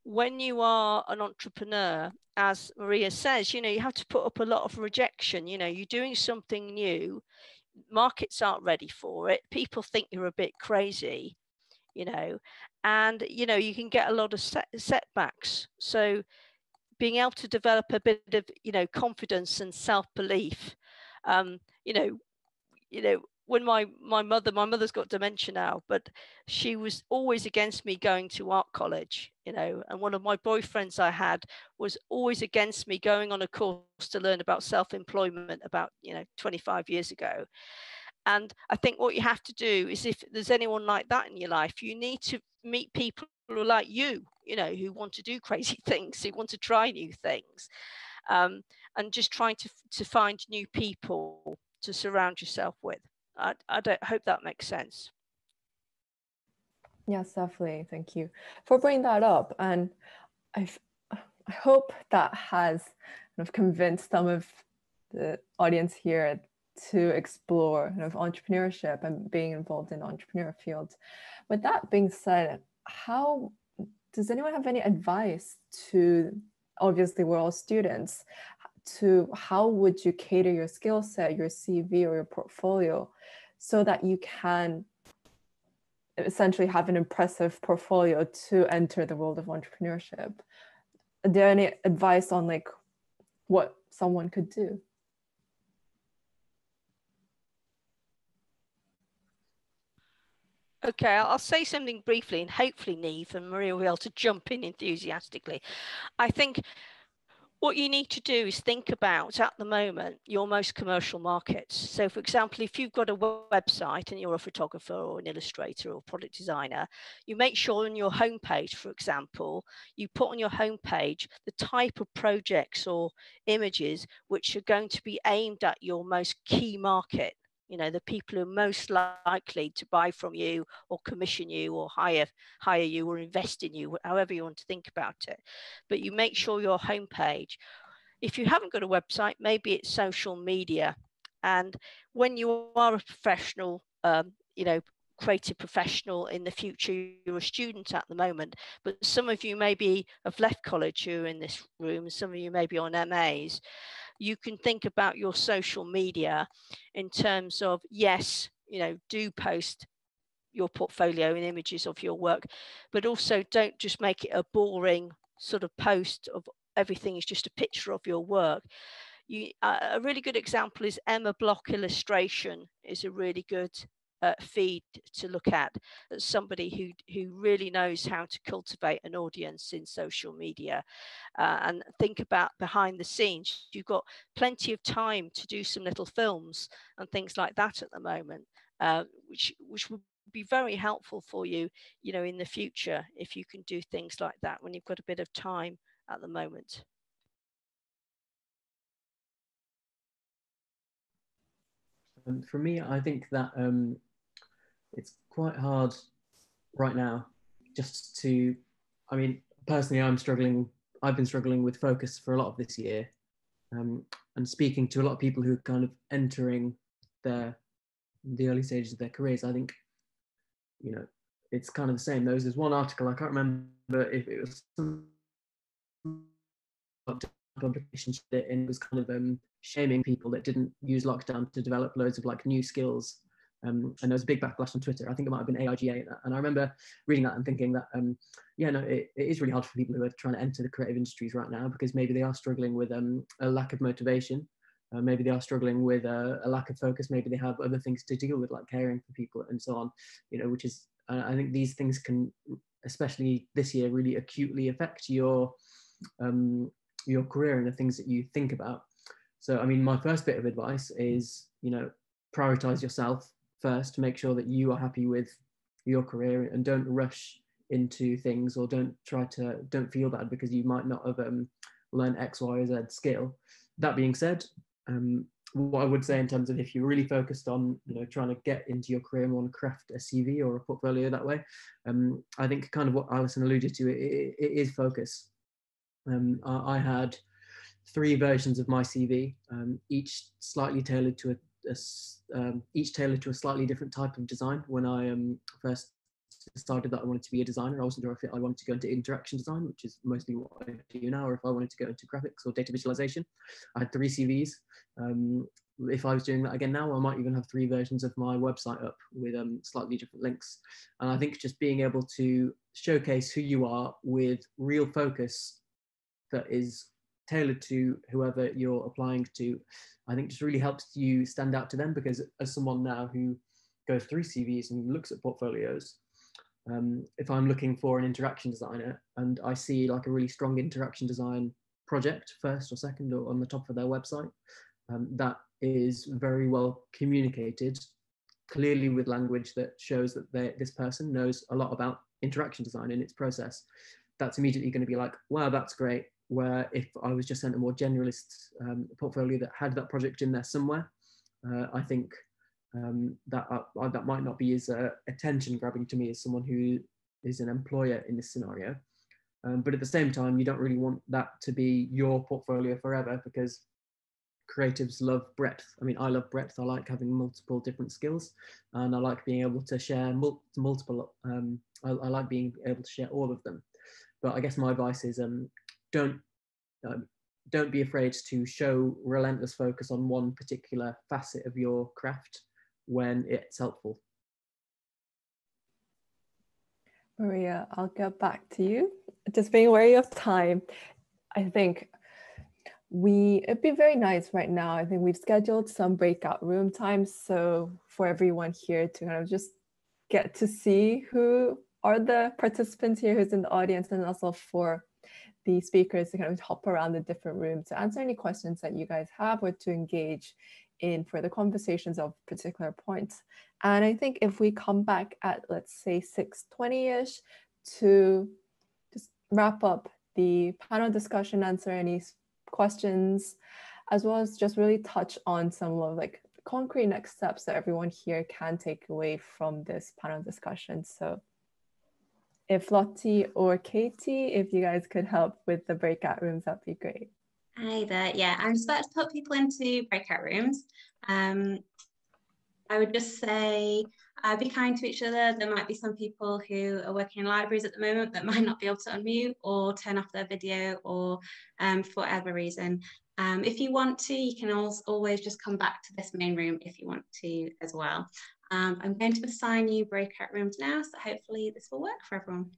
when you are an entrepreneur, as Maria says, you know, you have to put up a lot of rejection. You know, you're doing something new, markets aren't ready for it, people think you're a bit crazy, you know, and, you know, you can get a lot of setbacks. So being able to develop a bit of, you know, confidence and self-belief, you know, when my mother's got dementia now, but she was always against me going to art college, you know, and one of my boyfriends I had was always against me going on a course to learn about self-employment about, you know, 25 years ago. And I think what you have to do is, if there's anyone like that in your life, you need to meet people who are like you know, who want to do crazy things, who want to try new things, and just trying to find new people to surround yourself with. I hope that makes sense. Yes, definitely. Thank you for bringing that up. And I hope that has kind of convinced some of the audience here to explore kind of entrepreneurship and being involved in the entrepreneur field. With that being said, how does anyone have any advice to, obviously we're all students, to how would you cater your skill set, your CV or your portfolio, so that you can essentially have an impressive portfolio to enter the world of entrepreneurship? Are there any advice on like what someone could do? Okay, I'll say something briefly, and hopefully Neve and Maria will be able to jump in enthusiastically. I think what you need to do is think about, at the moment, your most commercial markets. So for example, if you've got a website and you're a photographer or an illustrator or product designer, you make sure on your homepage, for example, you put on your homepage the type of projects or images which are going to be aimed at your most key market. You know, the people who are most likely to buy from you or commission you or hire you or invest in you, however you want to think about it. But you make sure your homepage, if you haven't got a website, maybe it's social media. And when you are a professional, you know, creative professional in the future, you're a student at the moment, but some of you maybe have left college who are in this room, some of you may be on MAs. You can think about your social media in terms of, yes, you know, do post your portfolio and images of your work, but also don't just make it a boring sort of post of everything is just a picture of your work. A really good example is Emma Block Illustration is a really good feed to look at, as somebody who really knows how to cultivate an audience in social media. And think about behind the scenes. You've got plenty of time to do some little films and things like that at the moment, which would be very helpful for you, you know, in the future, if you can do things like that when you've got a bit of time at the moment. For me, I think that it's quite hard right now just to, I mean, personally, I've been struggling with focus for a lot of this year, and speaking to a lot of people who are kind of entering the early stages of their careers. I think, you know, it's kind of the same. There's one article, I can't remember if it was some publication, and it was kind of shaming people that didn't use lockdown to develop loads of like new skills. And there was a big backlash on Twitter. I think it might have been AIGA. And I remember reading that and thinking that, yeah, no, it is really hard for people who are trying to enter the creative industries right now, because maybe they are struggling with a lack of motivation. Maybe they are struggling with a lack of focus. Maybe they have other things to deal with, like caring for people and so on, you know, which is, I think these things can, especially this year, really acutely affect your career and the things that you think about. So, I mean, my first bit of advice is, you know, prioritize yourself first to make sure that you are happy with your career, and don't rush into things, or don't feel bad because you might not have learned X, Y, or Z skill. That being said, what I would say in terms of if you're really focused on, you know, trying to get into your career and want to craft a CV or a portfolio that way, I think kind of what Alison alluded to, it is focus. I had 3 versions of my CV, each slightly tailored to a slightly different type of design. When I first decided that I wanted to be a designer, I wasn't sure if I wanted to go into interaction design, which is mostly what I do now, or if I wanted to go into graphics or data visualization. I had 3 CVs. If I was doing that again now, I might even have 3 versions of my website up with slightly different links. And I think just being able to showcase who you are with real focus that is tailored to whoever you're applying to, I think just really helps you stand out to them. Because as someone now who goes through CVs and looks at portfolios, if I'm looking for an interaction designer and I see like a really strong interaction design project, first or second or on the top of their website, that is very well communicated, clearly with language that shows that this person knows a lot about interaction design and its process, that's immediately going to be like, wow, that's great. Where if I was just sent a more generalist portfolio that had that project in there somewhere, I think that might not be as attention grabbing to me as someone who is an employer in this scenario. But at the same time, you don't really want that to be your portfolio forever, because creatives love breadth. I mean, I love breadth. I like having multiple different skills, and I like being able to share multiple. I like being able to share all of them. But I guess my advice is don't be afraid to show relentless focus on one particular facet of your craft when it's helpful. Maria, I'll get back to you. Just being wary of time, I think it'd be very nice right now. I think we've scheduled some breakout room times, so for everyone here to kind of just get to see who are the participants here, who's in the audience, and also for the speakers to kind of hop around the different rooms to answer any questions that you guys have, or to engage in further conversations of particular points. And I think if we come back at, let's say, 6:20-ish to just wrap up the panel discussion, answer any questions, as well as just really touch on some of like concrete next steps that everyone here can take away from this panel discussion. So if Lottie or Katie, if you guys could help with the breakout rooms, that'd be great. Hi there. Yeah, I'm just about to put people into breakout rooms. I would just say be kind to each other. There might be some people who are working in libraries at the moment that might not be able to unmute or turn off their video, or for whatever reason. If you want to, you can always just come back to this main room if you want to as well. I'm going to assign you breakout rooms now, so hopefully this will work for everyone.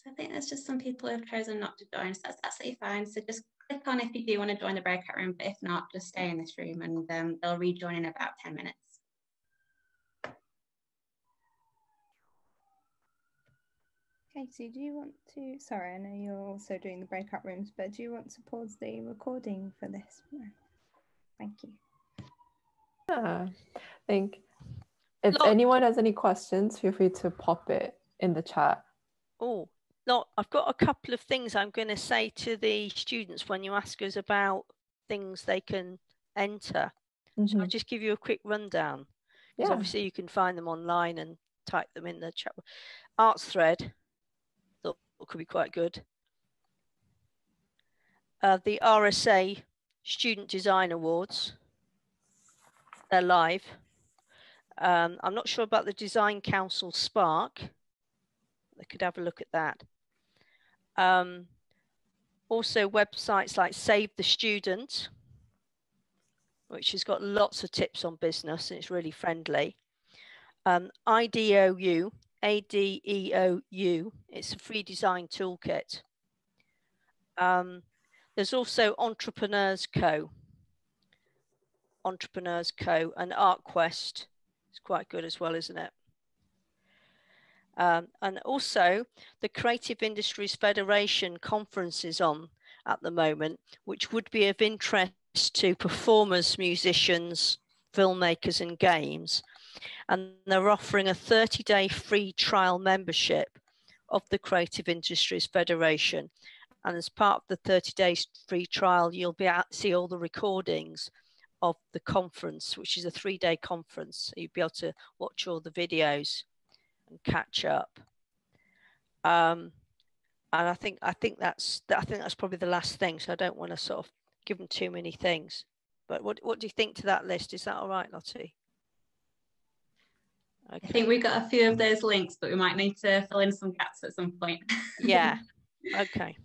So I think there's just some people who have chosen not to join, so that's absolutely fine. So just click on if you do want to join the breakout room, but if not, just stay in this room and they'll rejoin in about 10 minutes. Katie, do you want to, sorry, I know you're also doing the breakout rooms, but do you want to pause the recording for this? No. Thank you. Yeah, I think if anyone has any questions, feel free to pop it in the chat. Oh, no, I've got a couple of things I'm going to say to the students when you ask us about things they can enter. So I'll just give you a quick rundown, because obviously you can find them online and type them in the chat. Arts thread, thought could be quite good. The RSA Student Design Awards, they're live. I'm not sure about the Design Council Spark. They could have a look at that. Also websites like Save the Student, which has got lots of tips on business and it's really friendly. IDEOU, ADEOU, it's a free design toolkit. There's also Entrepreneurs Co, and ArtQuest. It's quite good as well, isn't it? And also the Creative Industries Federation conference is on at the moment, which would be of interest to performers, musicians, filmmakers and games. And they're offering a 30-day free trial membership of the Creative Industries Federation. And as part of the 30-day free trial, you'll be able to see all the recordings of the conference, which is a 3-day conference. So you'll be able to watch all the videos and catch up. And I think that's probably the last thing. So I don't want to sort of give them too many things. But what do you think to that list? Is that all right, Lottie? Okay. I think we've got a few of those links, but we might need to fill in some gaps at some point. Yeah. Okay.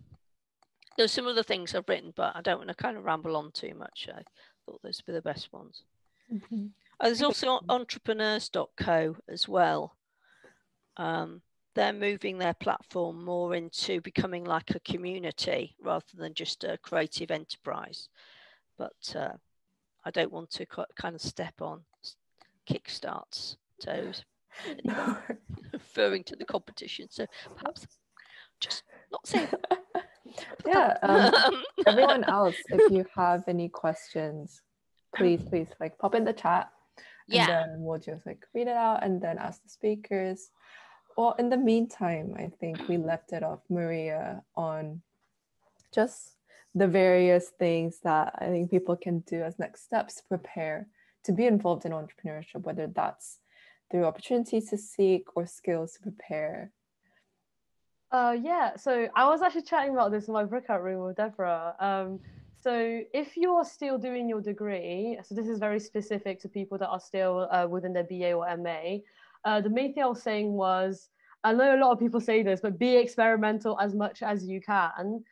There's some other things I've written, but I don't want to kind of ramble on too much. I thought those were the best ones. There's also entrepreneurs.co as well. They're moving their platform more into becoming like a community rather than just a creative enterprise. But I don't want to kind of step on Kickstart's toes, referring to the competition. So perhaps just not say that. Yeah, everyone else, if you have any questions, please like pop in the chat, and then we'll just like read it out and then ask the speakers. Well, in the meantime, I think we left it off, Maria, on just the various things that I think people can do as next steps to prepare to be involved in entrepreneurship, whether that's through opportunities to seek or skills to prepare. Yeah, so I was actually chatting about this in my breakout room with Deborah. So if you're still doing your degree, so this is very specific to people that are still within their BA or MA, the main thing I was saying was, I know a lot of people say this, but be experimental as much as you can.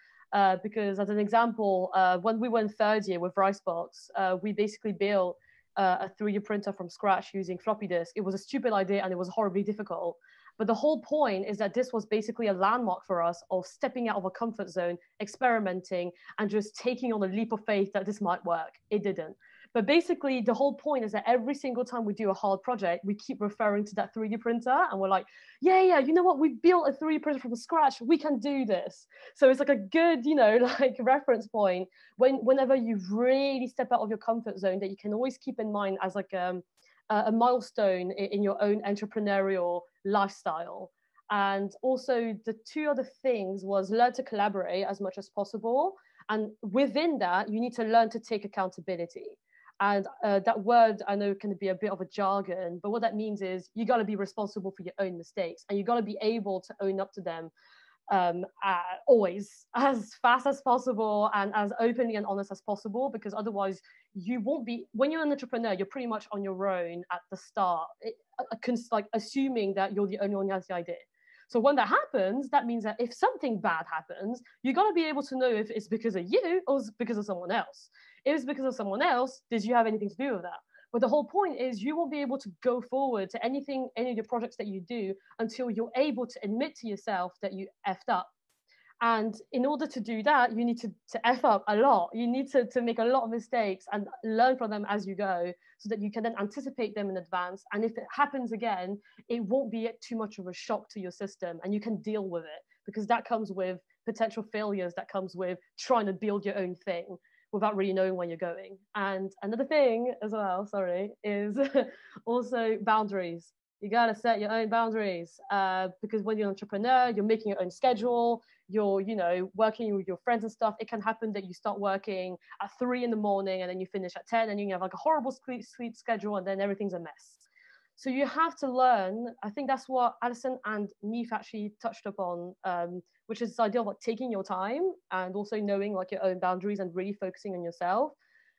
Because as an example, when we were in third year with Ricebox, we basically built a 3D printer from scratch using floppy disk. It was a stupid idea and it was horribly difficult. But the whole point is that this was basically a landmark for us of stepping out of a comfort zone, experimenting, and just taking on a leap of faith that this might work. It didn't. But basically, the whole point is that every single time we do a hard project, we keep referring to that 3D printer, and we're like, yeah, you know what? We built a 3D printer from scratch. We can do this. So it's like a good, like reference point whenever you really step out of your comfort zone, that you can always keep in mind as like a milestone in your own entrepreneurial lifestyle. And also the two other things was learn to collaborate as much as possible. And within that, you need to learn to take accountability. And that word, I know, can be a bit of a jargon, but what that means is you got to be responsible for your own mistakes, and you got to be able to own up to them always as fast as possible and as openly and honest as possible, because otherwise you won't be, when you're an entrepreneur, you're pretty much on your own at the start, like assuming that you're the only one who has the idea. So when that happens, that means that if something bad happens, you got to be able to know if it's because of you or it's because of someone else. If it's because of someone else, did you have anything to do with that? But the whole point is you won't be able to go forward to any of the projects that you do until you're able to admit to yourself that you effed up. And in order to do that, you need to F up a lot. You need to make a lot of mistakes and learn from them as you go, so that you can then anticipate them in advance. And if it happens again, it won't be too much of a shock to your system, and you can deal with it, because that comes with potential failures, that comes with trying to build your own thing without really knowing where you're going. And another thing as well, is also boundaries. You got to set your own boundaries, because when you're an entrepreneur, you're making your own schedule, you're, working with your friends and stuff. It can happen that you start working at 3 in the morning and then you finish at 10, and you have like a horrible sleep schedule, and then everything's a mess. So you have to learn. I think that's what Alison and Neef actually touched upon, which is this idea of like taking your time and also knowing like your own boundaries and really focusing on yourself.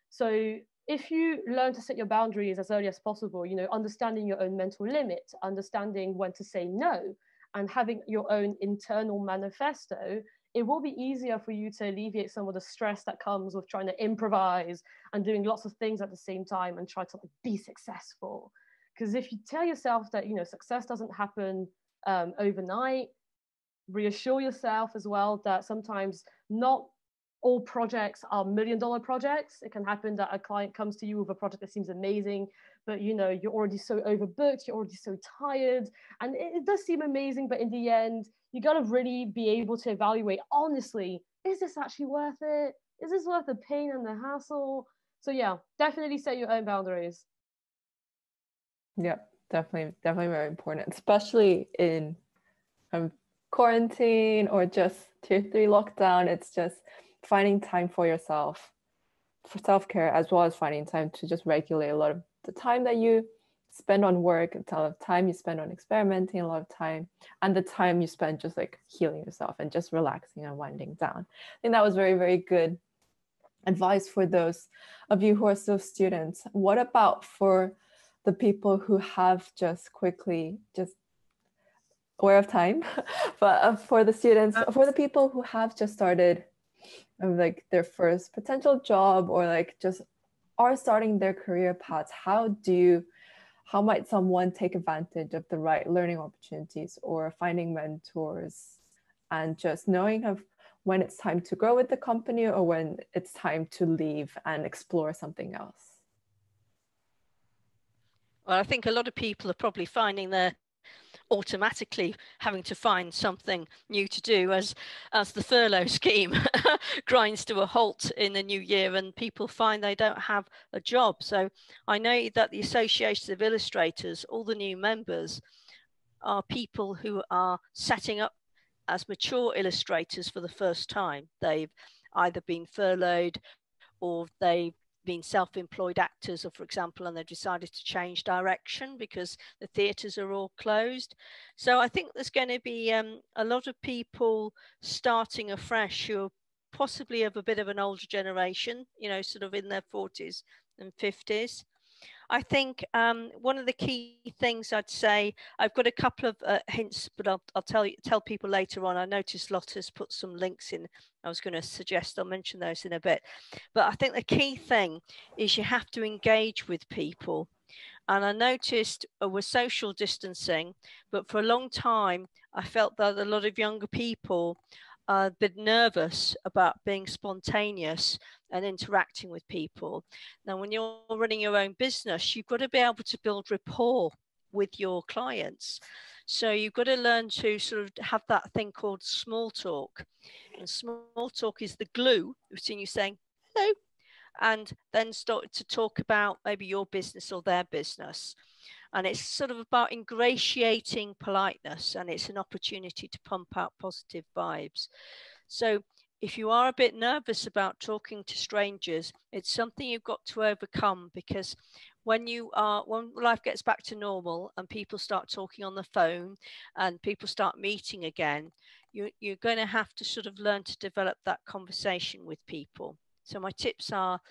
So if you learn to set your boundaries as early as possible, understanding your own mental limit, understanding when to say no, and having your own internal manifesto, it will be easier for you to alleviate some of the stress that comes with trying to improvise and doing lots of things at the same time and try to like be successful. Because if you tell yourself that, success doesn't happen overnight, reassure yourself as well that sometimes not all projects are $1 million projects. It can happen that a client comes to you with a project that seems amazing, but you're already so overbooked, you're already so tired, and it does seem amazing, but in the end, you got to really be able to evaluate honestly, is this actually worth it? Is this worth the pain and the hassle? So yeah, definitely set your own boundaries. Yeah, definitely very important, especially in quarantine or just tier 3 lockdown. It's just finding time for yourself, for self-care, as well as finding time to just regulate a lot of the time that you spend on work, a lot of time you spend on experimenting, a lot of time, and the time you spend just like healing yourself and just relaxing and winding down. I think that was very, very good advice for those of you who are still students. What about for the people who have just aware of time, but for the students, for the people who have just started like their first potential job, or like just are starting their career paths, how might someone take advantage of the right learning opportunities or finding mentors, and just knowing of when it's time to grow with the company or when it's time to leave and explore something else? Well, I think a lot of people are probably finding they're automatically having to find something new to do as the furlough scheme grinds to a halt in the new year and people find they don't have a job. So I know that the Association of Illustrators, all the new members are people who are setting up as mature illustrators for the first time. They've either been furloughed or they've been self-employed actors, or for example, and they've decided to change direction because the theatres are all closed. So I think there's going to be a lot of people starting afresh who are possibly of a bit of an older generation, sort of in their 40s and 50s. I think one of the key things I'd say, I've got a couple of hints, but I'll tell people later on. I noticed Lotta's put some links in. I was going to suggest I'll mention those in a bit. But I think the key thing is you have to engage with people. And I noticed we're social distancing, but for a long time, I felt that a lot of younger people are a bit nervous about being spontaneous and interacting with people. Now, when you're running your own business, you've got to be able to build rapport with your clients. So you've got to learn to sort of have that thing called small talk. And small talk is the glue between you saying, hello, and then start to talk about maybe your business or their business. And it's sort of about ingratiating politeness, and it's an opportunity to pump out positive vibes. So if you are a bit nervous about talking to strangers, it's something you've got to overcome, because when life gets back to normal and people start talking on the phone and people start meeting again, you're going to have to sort of learn to develop that conversation with people. So my tips are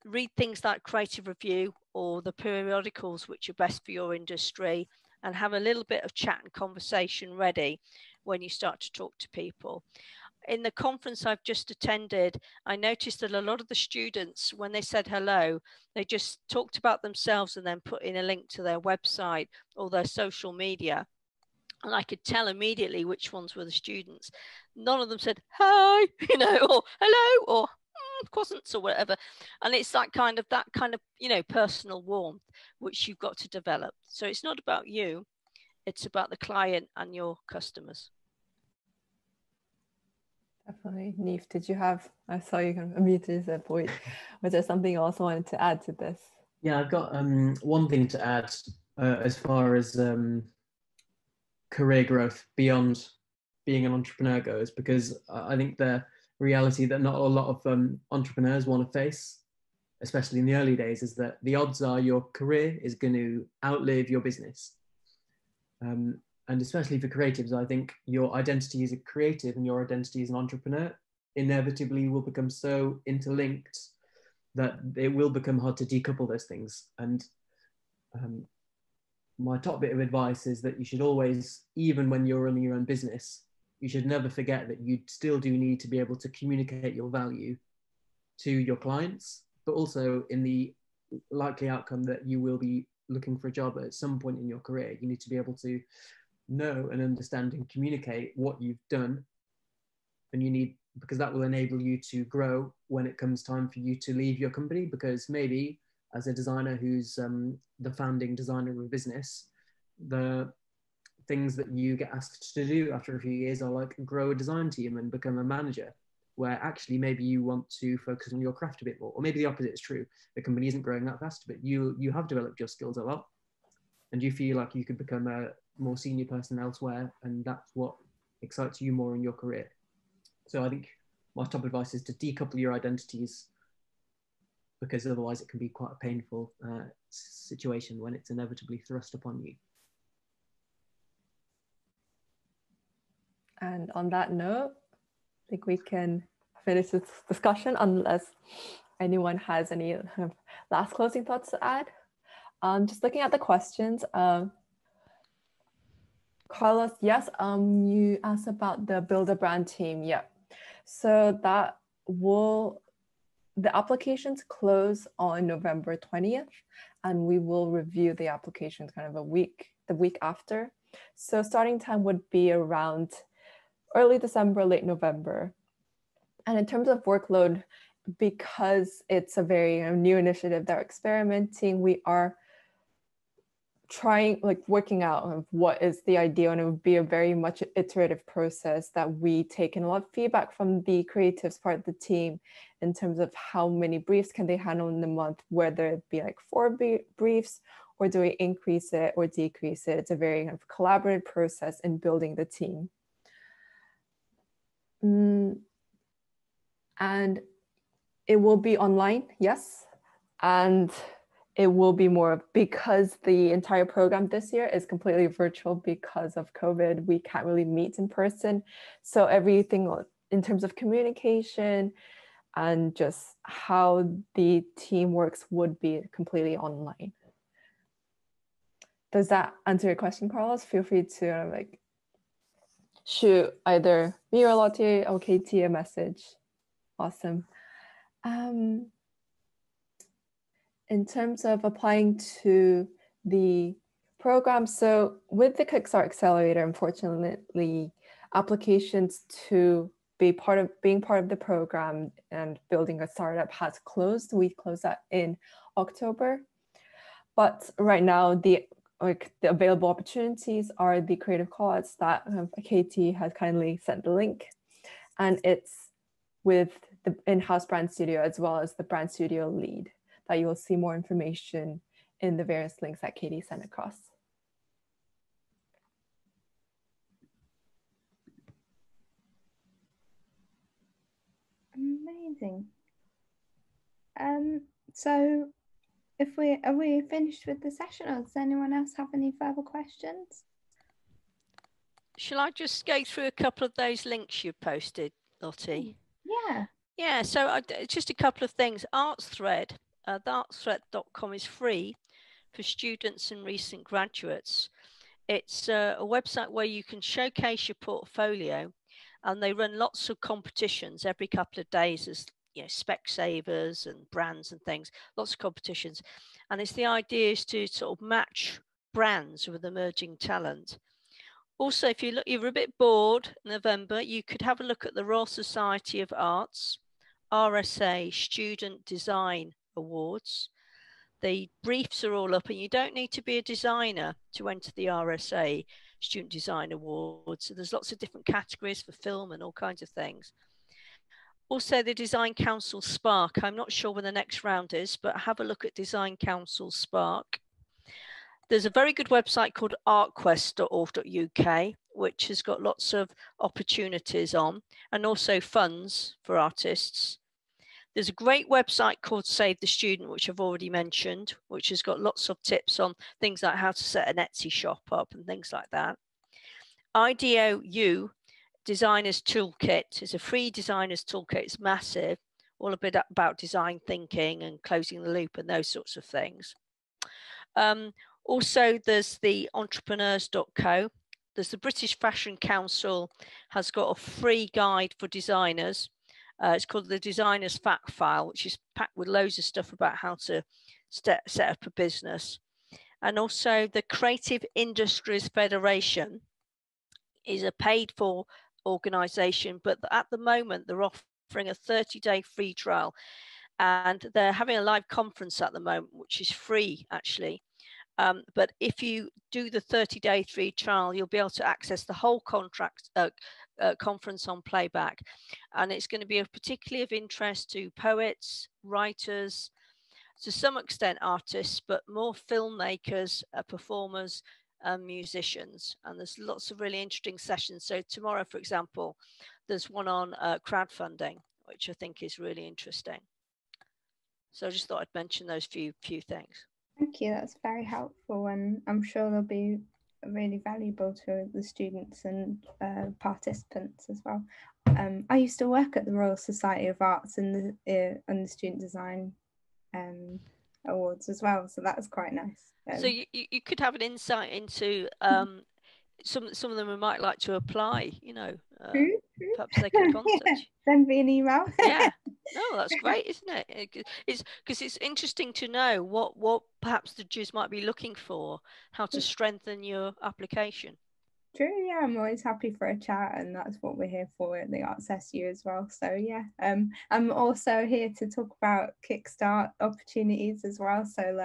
read things like Creative Review or the periodicals which are best for your industry, and have a little bit of chat and conversation ready when you start to talk to people. In the conference I've just attended, I noticed that a lot of the students, when they said hello, they just talked about themselves and then put in a link to their website or their social media. And I could tell immediately which ones were the students. None of them said, hi, or hello, or croissants or whatever. And it's that kind of personal warmth which you've got to develop. So it's not about you, it's about the client and your customers. Definitely. Neve, did you have, I saw you kind of unmuted at a point. Was there something else I wanted to add to this? Yeah, I've got one thing to add as far as career growth beyond being an entrepreneur goes, because I think the reality that not a lot of entrepreneurs want to face, especially in the early days, is that the odds are your career is going to outlive your business. And especially for creatives, I think your identity as a creative and your identity as an entrepreneur inevitably will become so interlinked that it will become hard to decouple those things. And my top bit of advice is that you should always, even when you're running your own business, you should never forget that you still do need to be able to communicate your value to your clients, but also in the likely outcome that you will be looking for a job at some point in your career, you need to be able to know and understand and communicate what you've done. And because that will enable you to grow when it comes time for you to leave your company, because maybe as a designer who's the founding designer of a business, the things that you get asked to do after a few years are like grow a design team and become a manager, where actually maybe you want to focus on your craft a bit more. Or maybe the opposite is true. The company isn't growing that fast, but you have developed your skills a lot and you feel like you could become a more senior person elsewhere, and that's what excites you more in your career. So I think my top advice is to decouple your identities, because otherwise it can be quite a painful situation when it's inevitably thrust upon you. And on that note, I think we can finish this discussion unless anyone has any last closing thoughts to add. Just looking at the questions, Carlos, yes, you asked about the Build a Brand team. Yeah, so the applications close on November 20th, and we will review the applications kind of the week after. So starting time would be around early December, late November. And in terms of workload, because it's a very new initiative that we're experimenting, we are working out of what is the ideal, and it would be a very much iterative process that we take in a lot of feedback from the creatives part of the team in terms of how many briefs can they handle in a month, whether it be like 4 briefs, or do we increase it or decrease it. It's a very kind of collaborative process in building the team. And it will be online, yes. And it will be more, because the entire program this year is completely virtual because of COVID. We can't really meet in person. So everything in terms of communication, and just how the team works would be completely online. Does that answer your question, Carlos? Feel free to like shoot either me or Lottie or Katie a message. Awesome. In terms of applying to the program, so with the Kickstart Accelerator, unfortunately, applications to being part of the program and building a startup has closed. We closed that in October, but right now the available opportunities are the creative call-outs that Katie has kindly sent the link, and it's with the in-house brand studio as well as the brand studio lead that you will see more information in the various links that Katie sent across. Amazing. So are we finished with the session, or does anyone else have any further questions? Shall I just go through a couple of those links you posted, Lottie? Yeah. Yeah, so just a couple of things. ArtsThread, theartsthread.com is free for students and recent graduates. It's a website where you can showcase your portfolio, and they run lots of competitions every couple of days as Specsavers and brands and things, lots of competitions. And it's the idea is to sort of match brands with emerging talent. Also, if you're a bit bored in November, you could have a look at the Royal Society of Arts, RSA Student Design Awards. The briefs are all up, and you don't need to be a designer to enter the RSA Student Design Awards. So there's lots of different categories for film and all kinds of things. Also, the Design Council Spark. I'm not sure when the next round is, but have a look at Design Council Spark. There's a very good website called artquest.org.uk, which has got lots of opportunities on, and also funds for artists. There's a great website called Save the Student, which I've already mentioned, which has got lots of tips on things like how to set an Etsy shop up and things like that. IDOU Designers Toolkit is a free designers toolkit. It's massive, all a bit about design thinking and closing the loop and those sorts of things. Also, there's the entrepreneurs.co. There's the British Fashion Council has got a free guide for designers. It's called the Designer's Fact File, which is packed with loads of stuff about how to set up a business. And also the Creative Industries Federation is a paid for organisation, but at the moment they're offering a 30-day free trial, and they're having a live conference at the moment, which is free actually. But if you do the 30-day free trial, you'll be able to access the whole conference on playback. And it's going to be particularly of interest to poets, writers, to some extent artists, but more filmmakers, performers, and musicians. And there's lots of really interesting sessions. So tomorrow, for example, there's one on crowdfunding, which I think is really interesting. So I just thought I'd mention those few things. Thank you, that's very helpful, and I'm sure they'll be really valuable to the students and participants as well. I used to work at the Royal Society of Arts and the Student Design Awards as well, so that was quite nice. So you could have an insight into some of them who might like to apply, perhaps they could contact you. Send me an email. Yeah, no, that's great, isn't it? It's because it's interesting to know what perhaps the judges might be looking for, how to strengthen your application. True, yeah, I'm always happy for a chat, and that's what we're here for at the Arts SU as well. So yeah, I'm also here to talk about Kickstart opportunities as well. So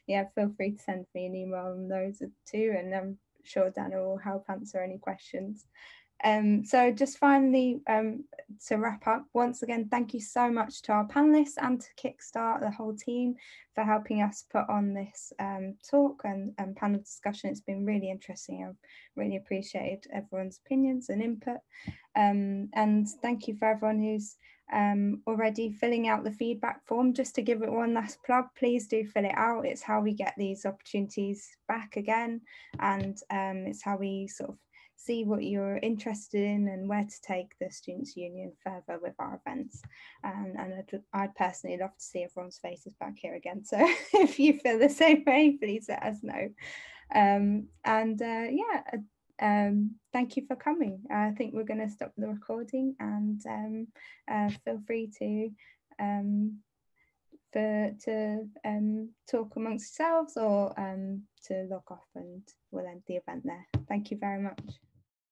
yeah, feel free to send me an email on those too, and I'm sure Dana will help answer any questions. So just finally, to wrap up, once again, thank you so much to our panelists and to Kickstart, the whole team, for helping us put on this talk and panel discussion. It's been really interesting. I've really appreciated everyone's opinions and input. And thank you for everyone who's already filling out the feedback form. Just to give it one last plug, please do fill it out. It's how we get these opportunities back again, and it's how we sort of see what you're interested in and where to take the Students' Union further with our events. And I'd personally love to see everyone's faces back here again. So if you feel the same way, please let us know. Thank you for coming. I think we're going to stop the recording, and feel free to talk amongst yourselves, or to log off, and we'll end the event there. Thank you very much.